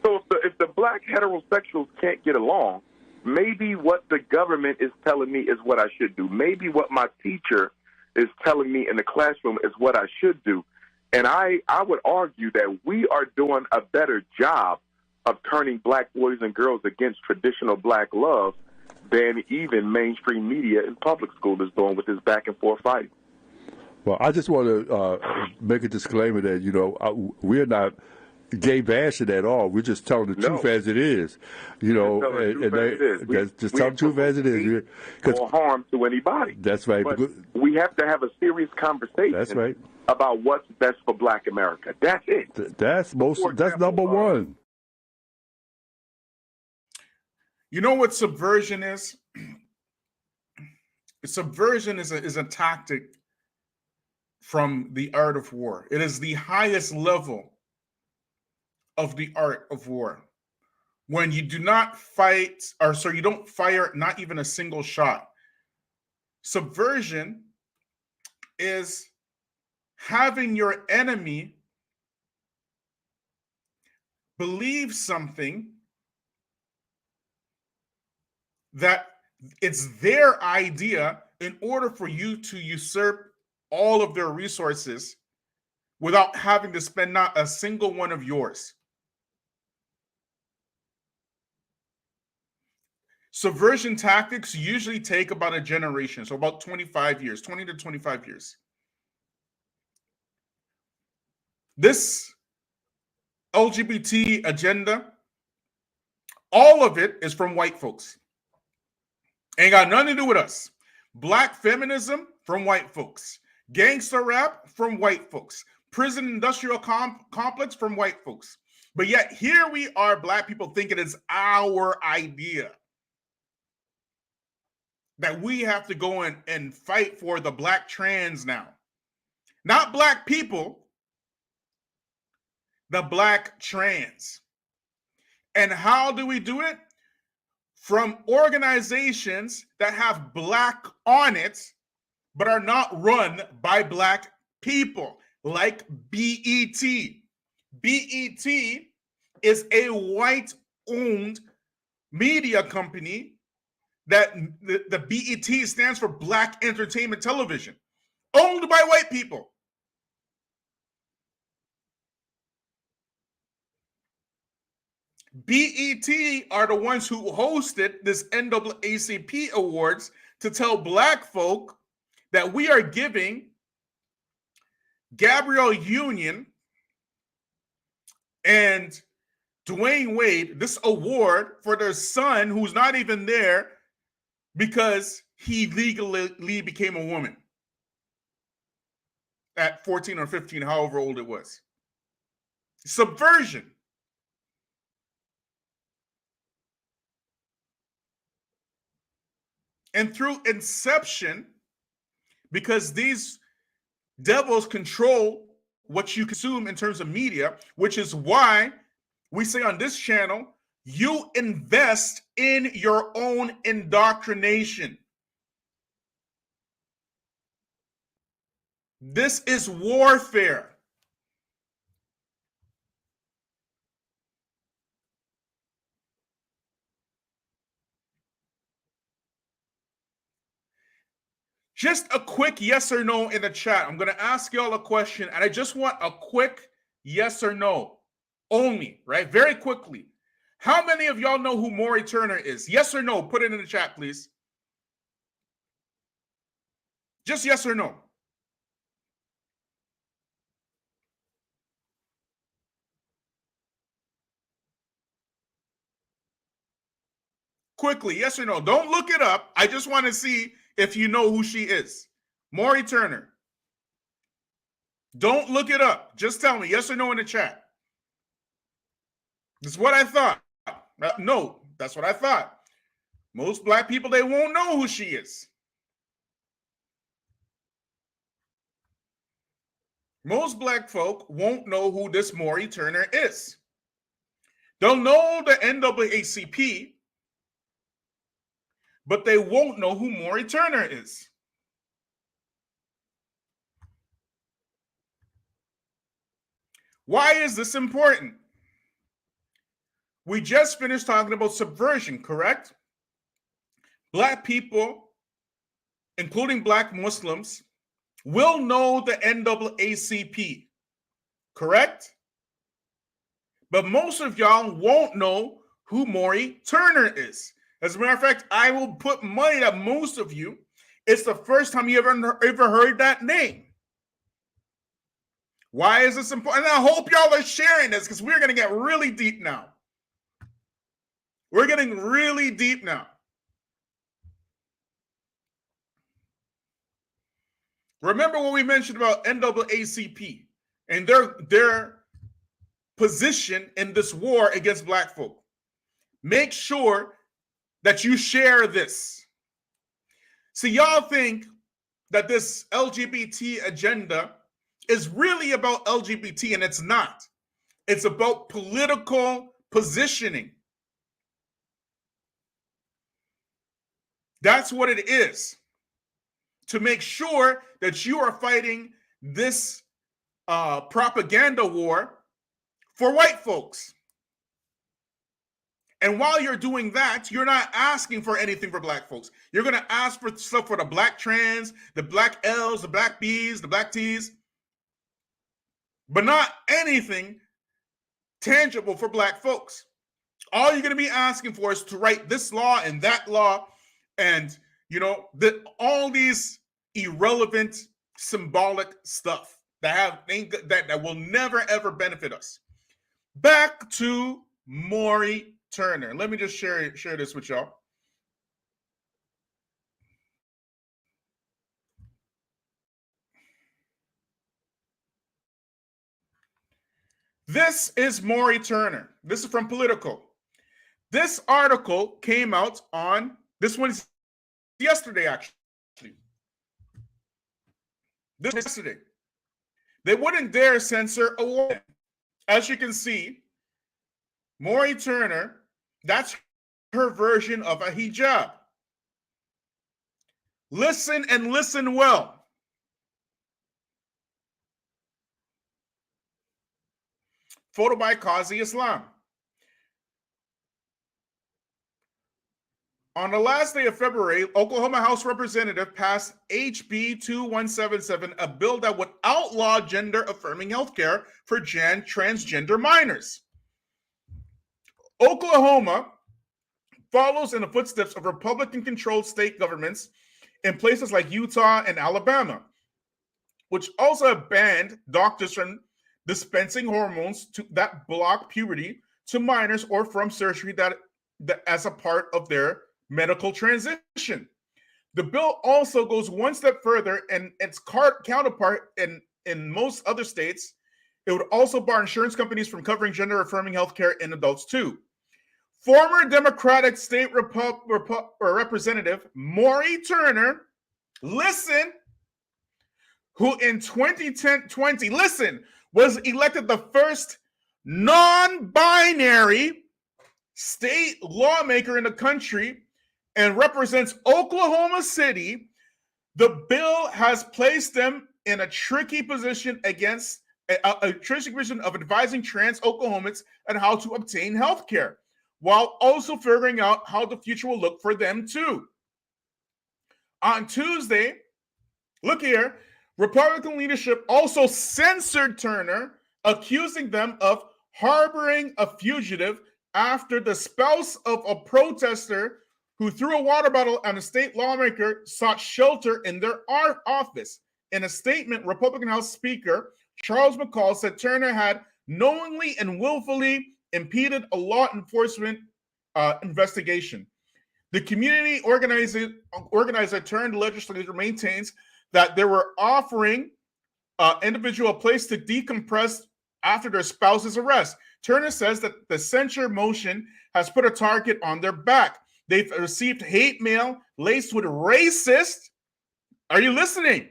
So if the black heterosexuals can't get along, maybe what the government is telling me is what I should do. Maybe what my teacher is telling me in the classroom is what I should do. And I would argue that we are doing a better job of turning black boys and girls against traditional black love than even mainstream media in public school is doing with this back and forth fighting. Well, I just want to make a disclaimer that, we're not gay bashing at all. We're just telling the truth as it is. Just tell the truth as it is. Or harm to anybody. That's right. But we have to have a serious conversation. That's right. About what's best for black America. That's it. That's number one. You know what subversion is? Subversion is a tactic from the art of war. It is the highest level of the art of war. When you do not fight, you don't fire not even a single shot. Subversion is having your enemy believe something that it's their idea in order for you to usurp all of their resources without having to spend not a single one of yours. Subversion tactics usually take about a generation, so about 25 years, 20 to 25 years. This LGBT agenda, all of it is from white folks. Ain't got nothing to do with us. Black feminism from white folks. Gangster rap from white folks. Prison industrial complex from white folks. But yet here we are, black people, thinking it's our idea that we have to go in and fight for the black trans now. Not black people, the black trans. And how do we do it? from organizations that have black on it, but are not run by black people, like BET. BET is a white-owned media company that the BET stands for Black Entertainment Television, owned by white people. BET are the ones who hosted this NAACP awards to tell black folk that we are giving Gabrielle Union and Dwane Wade this award for their son who's not even there because he legally became a woman at 14 or 15, however old it was. Subversion. And through inception, because these devils control what you consume in terms of media, which is why we say on this channel, you invest in your own indoctrination. This is warfare. Just a quick yes or no in the chat. I'm going to ask y'all a question, and I just want a quick yes or no only, right? Very quickly. How many of y'all know who Maury Turner is? Yes or no? Put it in the chat, please. Just yes or no. Quickly, yes or no? Don't look it up. I just want to see if you know who she is. Maury Turner. Don't look it up. Just tell me yes or no in the chat. That's what I thought. No, that's what I thought. Most black people, they won't know who she is. Most black folk won't know who this Maury Turner is. They'll know the NAACP, but they won't know who Maury Turner is. Why is this important? We just finished talking about subversion, correct? Black people, including black Muslims, will know the NAACP, correct? But most of y'all won't know who Maury Turner is. As a matter of fact, I will put money that most of you, it's the first time you ever heard that name. Why is this important? And I hope y'all are sharing this because we're going to get really deep now. We're getting really deep now. Remember what we mentioned about NAACP and their position in this war against black folk. Make sure that you share this. See, y'all think that this LGBT agenda is really about LGBT, and it's not. It's about political positioning. That's what it is. To make sure that you are fighting this propaganda war for white folks. And while you're doing that, you're not asking for anything for black folks. You're going to ask for stuff for the black trans, the black L's, the black B's, the black T's, but not anything tangible for black folks. All you're going to be asking for is to write this law and that law and, you know, all these irrelevant symbolic stuff that will never ever benefit us. Back to Maury Turner. Let me just share this with y'all. This is Maury Turner. This is from Politico. This article came out on, this one's yesterday actually. This was yesterday. They wouldn't dare censor a woman. As you can see, Maury Turner, that's her version of a hijab. Listen and listen well. Photo by Qazi Islam. On the last day of February, Oklahoma House Representative passed HB 2177, a bill that would outlaw gender-affirming healthcare for transgender minors. Oklahoma follows in the footsteps of Republican-controlled state governments in places like Utah and Alabama, which also have banned doctors from dispensing hormones that block puberty to minors or from surgery that as a part of their medical transition. The bill also goes one step further, and its counterpart in most other states, it would also bar insurance companies from covering gender-affirming healthcare in adults too. Former Democratic State Representative Maury Turner, listen, who in 2020, listen, was elected the first non-binary state lawmaker in the country and represents Oklahoma City. The bill has placed them in a tricky position against a tricky position of advising trans Oklahomans on how to obtain health care, while also figuring out how the future will look for them too. On Tuesday, look here, Republican leadership also censored Turner, accusing them of harboring a fugitive after the spouse of a protester who threw a water bottle at a state lawmaker sought shelter in their office. In a statement, Republican House Speaker Charles McCall said Turner had knowingly and willfully impeded a law enforcement investigation. The community organizer turned legislator maintains that they were offering individual a place to decompress after their spouse's arrest. Turner says that the censure motion has put a target on their back. They've received hate mail laced with racist, are you listening?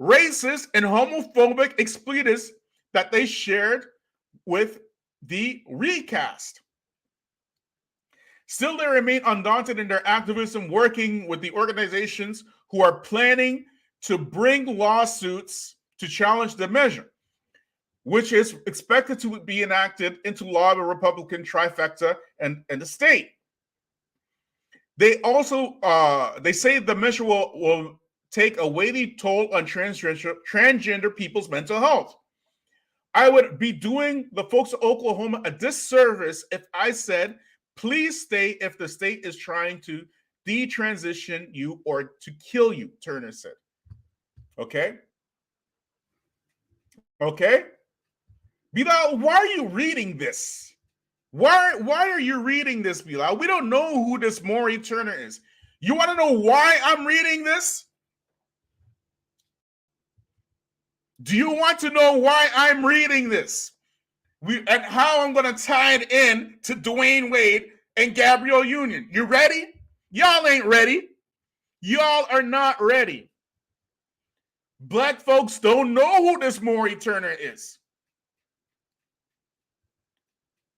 Racist and homophobic expletives that they shared with the recast. Still, they remain undaunted in their activism, working with the organizations who are planning to bring lawsuits to challenge the measure, which is expected to be enacted into law by Republican trifecta and the state. They also they say the measure will take a weighty toll on transgender people's mental health. I would be doing the folks of Oklahoma a disservice if I said, please stay if the state is trying to detransition you or to kill you, Turner said. Okay? Okay? Bilal, why are you reading this? Why are you reading this, Bilal? We don't know who this Maury Turner is. You want to know why I'm reading this? Do you want to know why I'm reading this? And how I'm going to tie it in to Dwane Wade and Gabrielle Union. You ready? Y'all ain't ready. Y'all are not ready. Black folks don't know who this Maury Turner is.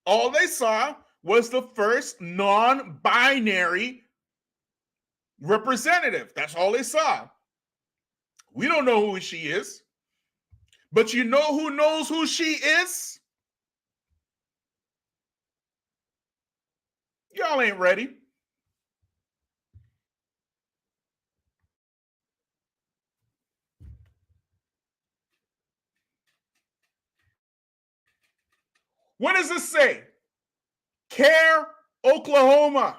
All they saw was the first non-binary representative. That's all they saw. We don't know who she is. But you know who knows who she is? Y'all ain't ready. What does this say? CARE, Oklahoma.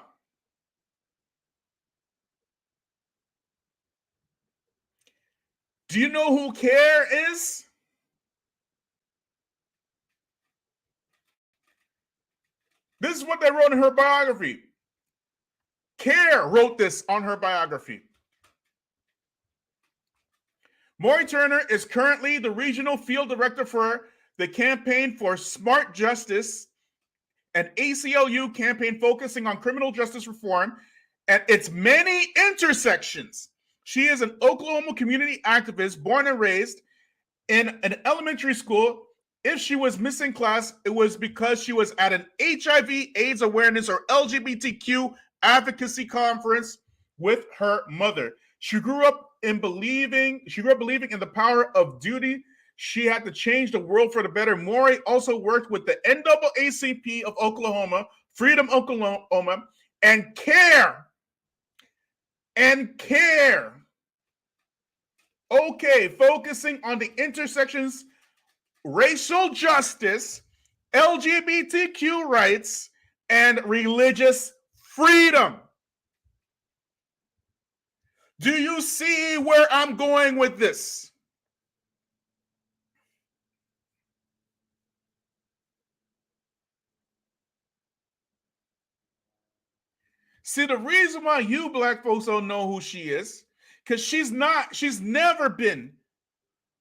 Do you know who CARE is? This is what they wrote in her biography. CARE wrote this on her biography. Maury Turner is currently the regional field director for the Campaign for Smart Justice, an ACLU campaign focusing on criminal justice reform and its many intersections. She is an Oklahoma community activist born and raised in an elementary school if she was missing class, it was because she was at an HIV/AIDS awareness or LGBTQ advocacy conference with her mother. She grew up believing in the power of duty. She had to change the world for the better. Maury also worked with the NAACP of Oklahoma, Freedom Oklahoma, and CARE. Okay, focusing on the intersections, racial justice, LGBTQ rights, and religious freedom. Do you see where I'm going with this? See, the reason why you black folks don't know who she is, because she's never been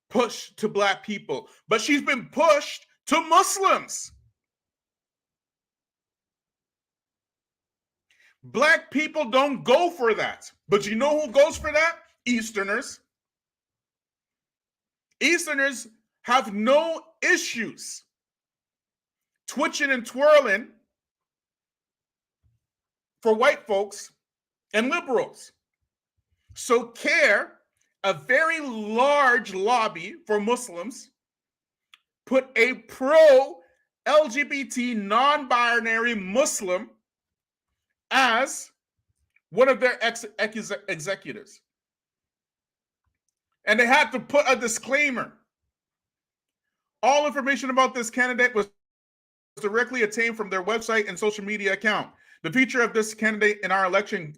pushed to black people, but she's been pushed to Muslims. Black people don't go for that. But you know who goes for that? Easterners. Easterners have no issues twitching and twirling for white folks and liberals. So CARE, a very large lobby for Muslims, put a pro-LGBT non-binary Muslim as one of their executives. And they had to put a disclaimer. All information about this candidate was directly obtained from their website and social media account. The feature of this candidate in our election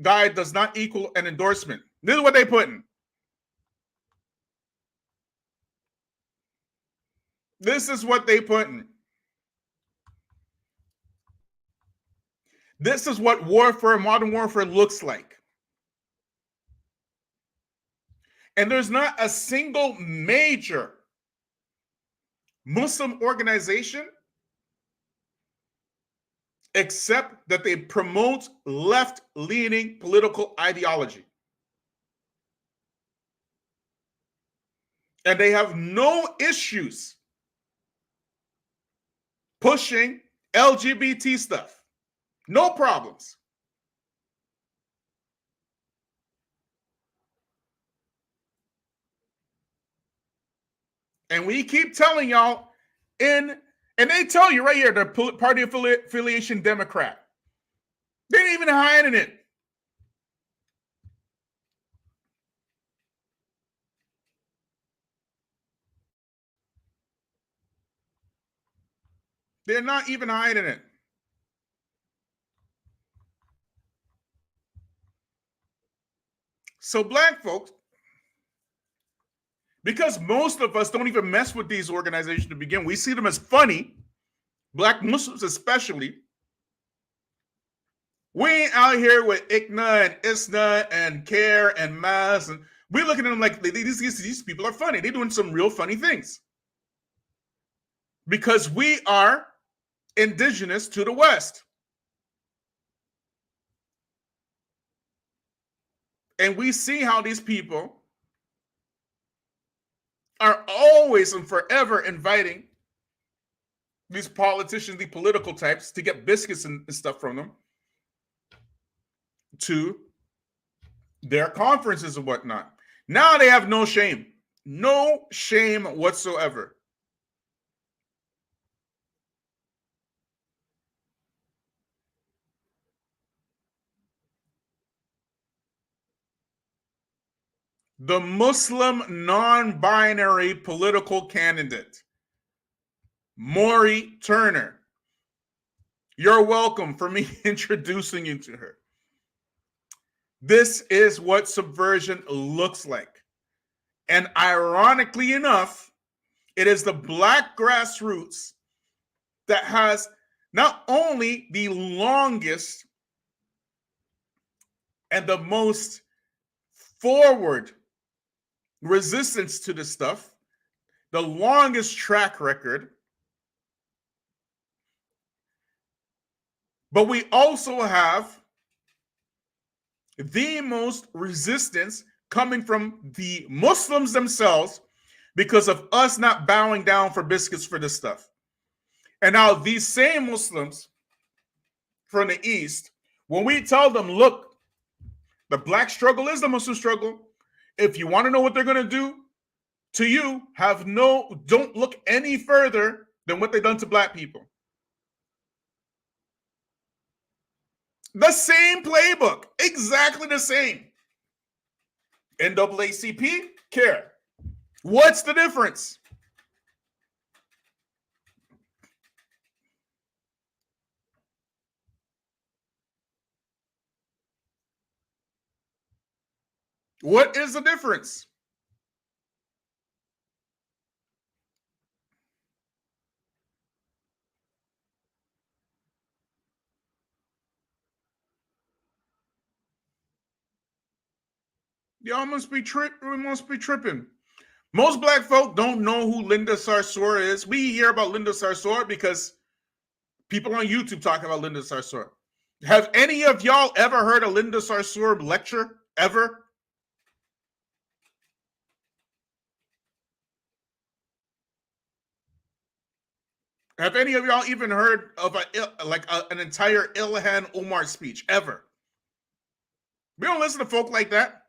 guide does not equal an endorsement. This is what they put in. This is what they put in. This is what warfare, modern warfare looks like. And there's not a single major Muslim organization except that they promote left-leaning political ideology. And they have no issues pushing LGBT stuff. No problems. And we keep telling y'all and they tell you right here, the party affiliation Democrat. They ain't even hiding it. They're not even hiding it. So black folks, because most of us don't even mess with these organizations to begin, we see them as funny, black Muslims especially. We ain't out here with ICNA and ISNA and CARE and MAS, and we're looking at them like these people are funny. They're doing some real funny things. Because we are indigenous to the West. And we see how these people are always and forever inviting these politicians, the political types, to get biscuits and stuff from them to their conferences and whatnot. Now they have no shame. No shame whatsoever. The Muslim non-binary political candidate, Maury Turner. You're welcome for me introducing you to her. This is what subversion looks like. And ironically enough, it is the black grassroots that has not only the longest and the most forward resistance to this stuff, the longest track record, but we also have the most resistance coming from the Muslims themselves, because of us not bowing down for biscuits for this stuff. And now these same Muslims from the East, when we tell them, look, the black struggle is the Muslim struggle. If you want to know what they're going to do to you, don't look any further than what they've done to black people. The same playbook, exactly the same. NAACP, care. What's the difference? What is the difference? Y'all must be tripping. Most black folk don't know who Linda Sarsour is. We hear about Linda Sarsour because people on YouTube talk about Linda Sarsour. Have any of y'all ever heard a Linda Sarsour lecture? Ever? Have any of y'all even heard of an entire Ilhan Omar speech? Ever? We don't listen to folk like that.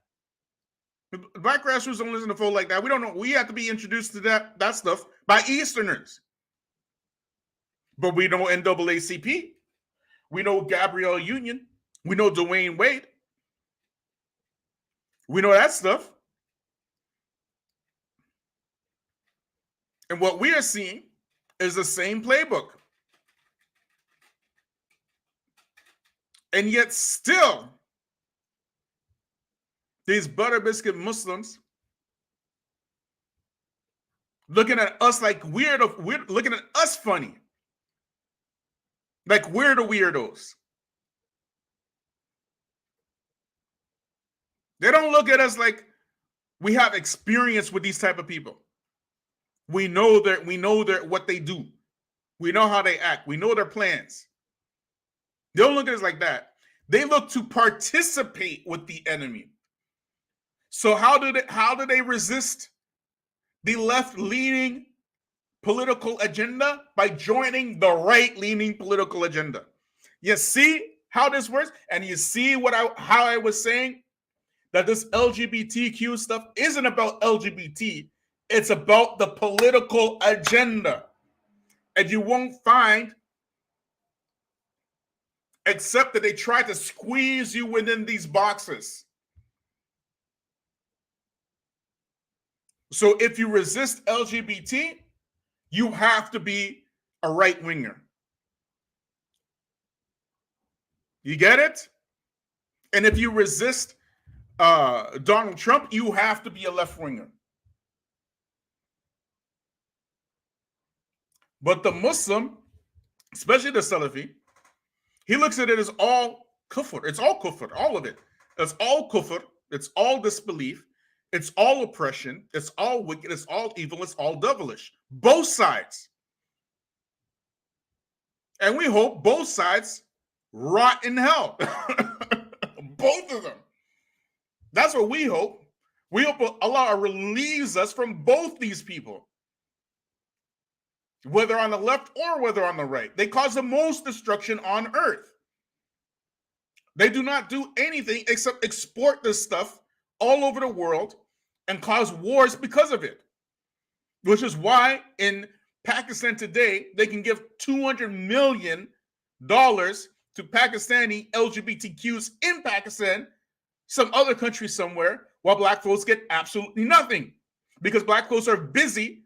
Black grassroots don't listen to folk like that. We don't know. We have to be introduced to that stuff by Easterners. But we know NAACP. We know Gabrielle Union. We know Dwane Wade. We know that stuff. And what we are seeing is the same playbook. And yet still, these butter biscuit Muslims looking at us like we're looking at us funny. Like we're the weirdos. They don't look at us like we have experience with these type of people. We know what they do. We know how they act. We know their plans. They don't look at us like that. They look to participate with the enemy. So how do they resist the left-leaning political agenda? By joining the right-leaning political agenda. You see how this works? And you see how I was saying that this LGBTQ stuff isn't about LGBT. It's about the political agenda. And you won't find, except that they try to squeeze you within these boxes. So if you resist LGBT, you have to be a right-winger. You get it? And if you resist Donald Trump, you have to be a left-winger. But the Muslim, especially the Salafi, he looks at it as all kufr. It's all kufr, all of it. It's all kufr. It's all disbelief. It's all oppression. It's all wicked. It's all evil. It's all devilish. Both sides. And we hope both sides rot in hell. Both of them. That's what we hope. We hope Allah relieves us from both these people. Whether on the left or whether on the right. They cause the most destruction on earth. They do not do anything except export this stuff all over the world and cause wars because of it. Which is why in Pakistan today, they can give $200 million to Pakistani LGBTQs in Pakistan, some other country somewhere, while black folks get absolutely nothing. Because black folks are busy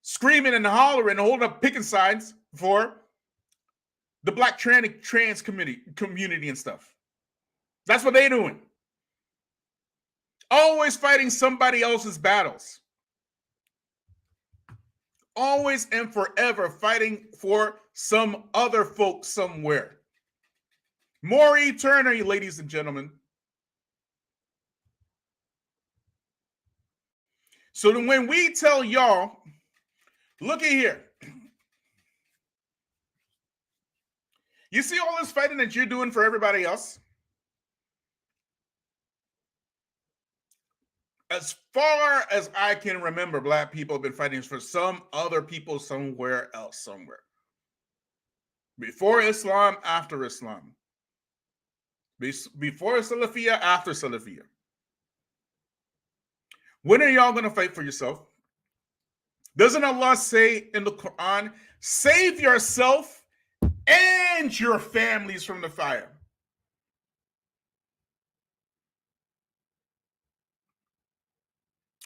screaming and hollering and holding up picking signs for the black trans community and stuff. That's what they're doing. Always fighting somebody else's battles. Always and forever fighting for some other folk somewhere. More eternity, ladies and gentlemen. So then when we tell y'all, look at here. You see all this fighting that you're doing for everybody else? as far as I can remember, black people have been fighting for some other people somewhere else, somewhere. Before Islam, after Islam. Before Salafiyah, after Salafiyah. When are y'all going to fight for yourself? Doesn't Allah say in the Quran, save yourself and your families from the fire?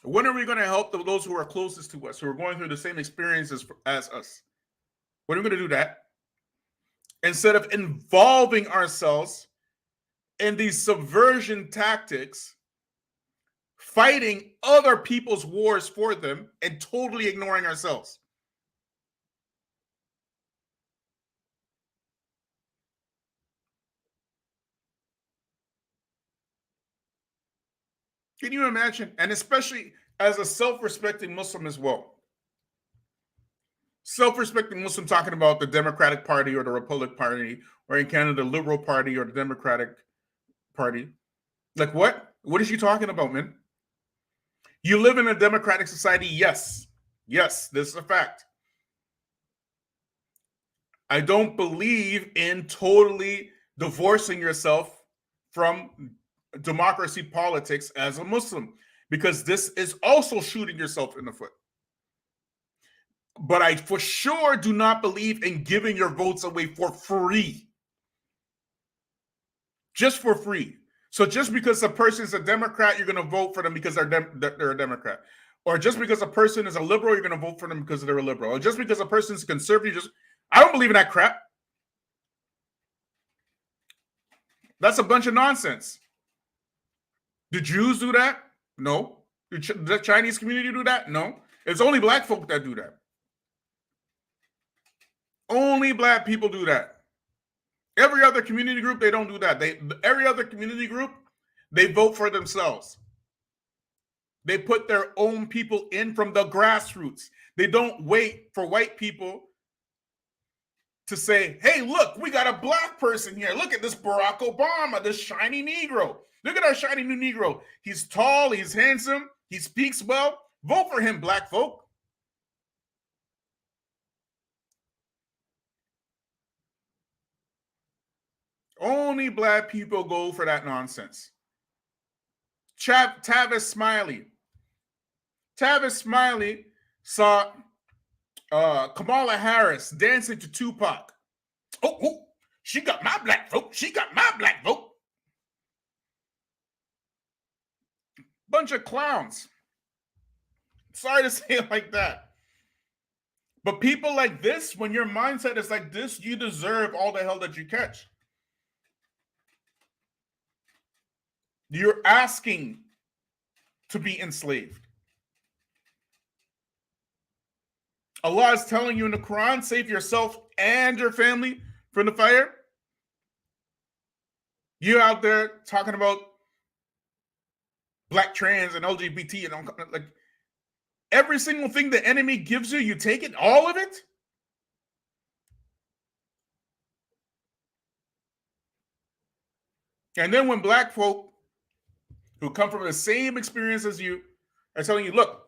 When are we going to help those who are closest to us, who are going through the same experiences as us? When are we going to do that? Instead of involving ourselves in these subversion tactics, fighting other people's wars for them and totally ignoring ourselves. Can you imagine? And especially as a self-respecting Muslim as well. Self-respecting Muslim talking about the Democratic Party or the Republican Party, or in Canada, the Liberal Party or the Democratic Party. Like what? What is she talking about, man? You live in a democratic society, yes. Yes, this is a fact. I don't believe in totally divorcing yourself from democracy politics as a Muslim, because this is also shooting yourself in the foot. But I for sure do not believe in giving your votes away for free. Just for free. So just because a person is a Democrat, you're going to vote for them because they're a Democrat. Or just because a person is a liberal, you're going to vote for them because they're a liberal. Or just because a person is conservative, I don't believe in that crap. That's a bunch of nonsense. Do Jews do that? No. Does the Chinese community do that? No. It's only black folk that do that. Only black people do that. Every other community group, they don't do that. Every other community group, they vote for themselves. They put their own people in from the grassroots. They don't wait for white people to say, hey, look, we got a black person here. Look at this Barack Obama, this shiny Negro. Look at our shiny new Negro. He's tall, he's handsome, he speaks well. Vote for him, black folk. Only black people go for that nonsense. Tavis Smiley. Tavis Smiley saw Kamala Harris dancing to Tupac. Oh, she got my black vote. She got my black vote. Bunch of clowns. Sorry to say it like that. But people like this, when your mindset is like this, you deserve all the hell that you catch. You're asking to be enslaved. Allah is telling you in the Quran, save yourself and your family from the fire. You're out there talking about black trans and LGBT and like every single thing the enemy gives you, you take it, all of it. And then when black folk who come from the same experience as you are telling you, look,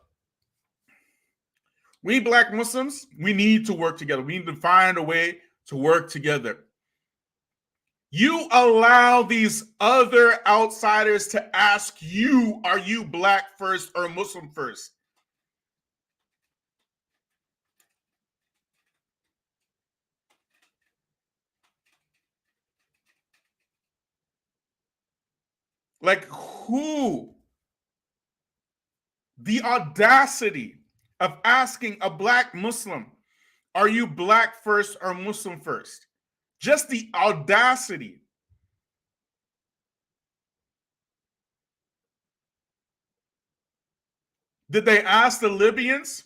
we black Muslims, we need to work together. We need to find a way to work together. You allow these other outsiders to ask you, are you black first or Muslim first? Like who? The audacity of asking a black Muslim, are you black first or Muslim first? Just the audacity. Did they ask the Libyans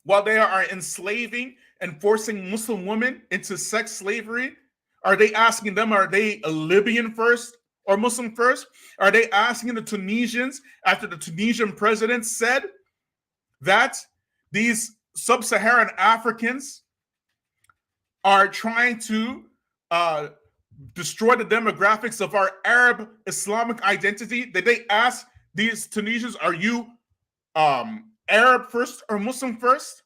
while they are enslaving and forcing Muslim women into sex slavery? Are they asking them, are they a Libyan first or Muslim first? Are they asking the Tunisians after the Tunisian president said that these sub-Saharan Africans are trying to destroy the demographics of our Arab Islamic identity? Did they ask these Tunisians, are you Arab first or Muslim first?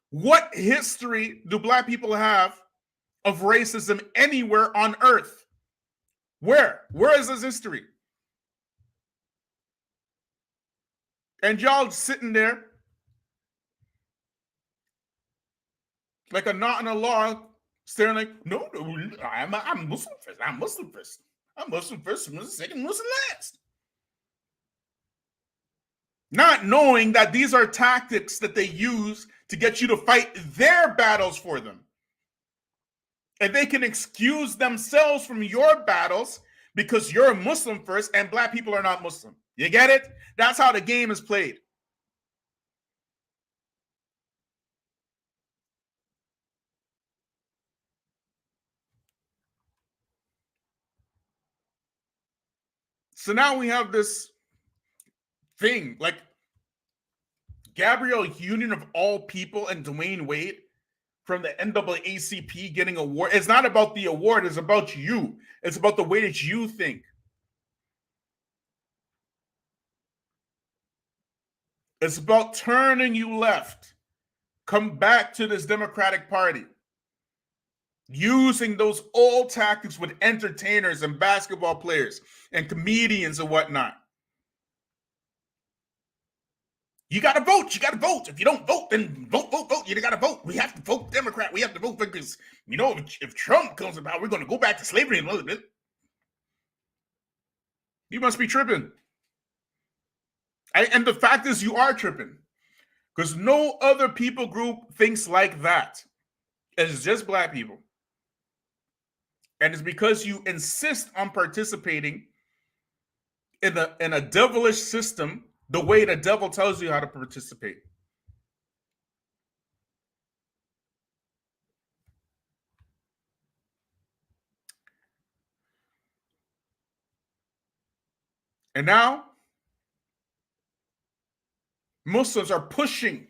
What history do black people have of racism anywhere on earth? Where is this history? And y'all sitting there like a knot in a log, staring like, no, I'm Muslim first. I'm Muslim first. I'm Muslim first, Muslim second, Muslim last. Not knowing that these are tactics that they use to get you to fight their battles for them. And they can excuse themselves from your battles because you're Muslim first and black people are not Muslim. You get it? That's how the game is played. So now we have this thing like Gabrielle Union of all people and Dwane Wade from the NAACP getting an award. It's not about the award. It's about you. It's about the way that you think. It's about turning you left. Come back to this Democratic Party. Using those old tactics with entertainers and basketball players and comedians and whatnot. You got to vote. You got to vote. If you don't vote, then vote. You got to vote. We have to vote Democrat. We have to vote because, you know, if Trump comes about, we're going to go back to slavery in a little bit. You must be tripping. And the fact is you are tripping because no other people group thinks like that. It's just black people. And it's because you insist on participating in a devilish system the way the devil tells you how to participate. And now, Muslims are pushing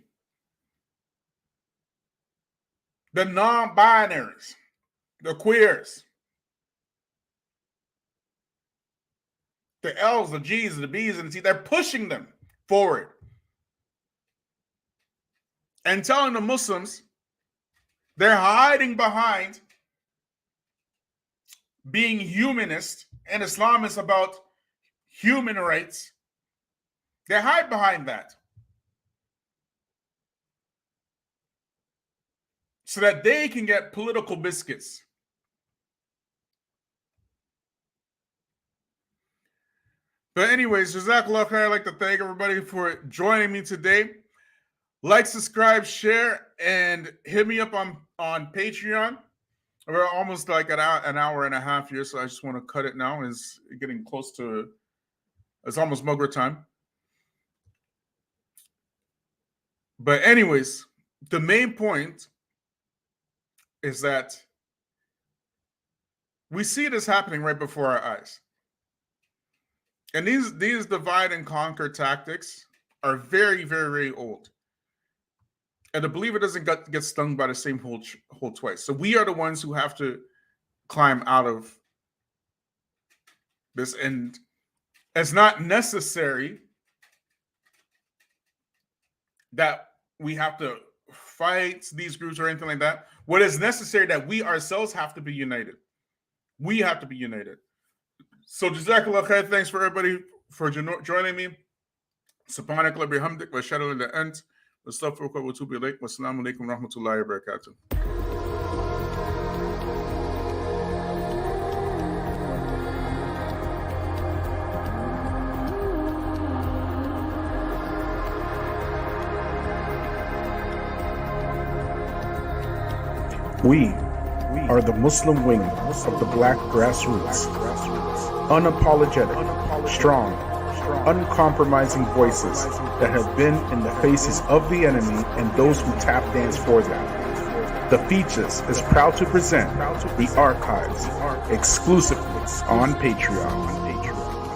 the non-binaries, the queers, the L's, the G's, the B's, and the T's. They're pushing them forward and telling the Muslims they're hiding behind being humanist, and Islam is about human rights. They hide behind that so that they can get political biscuits. But anyways, Jazakallah khair. I'd like to thank everybody for joining me today. Like, subscribe, share, and hit me up on Patreon. We're almost like an hour and a half here, so I just want to cut it now. It's getting close to, it's almost Maghrib time. But anyways, the main point is that we see this happening right before our eyes. And these divide and conquer tactics are very, very, very old. And the believer doesn't get stung by the same hole twice. So we are the ones who have to climb out of this. And it's not necessary that we have to fight these groups or anything like that. What is necessary that we ourselves have to be united. We have to be united. So Jazakallah khair. Thanks for everybody for joining me. Subhanak la bihamdik wa ashhadu an la ilaha illa anta astaghfiruka wa atubu ilaik. Wa assalamu alaikum wa rahmatullahi wa barakatuh. We are the Muslim wing of the black grassroots. Unapologetic, strong, uncompromising voices that have been in the faces of the enemy and those who tap dance for them. The Feachaz is proud to present the archives exclusively on Patreon.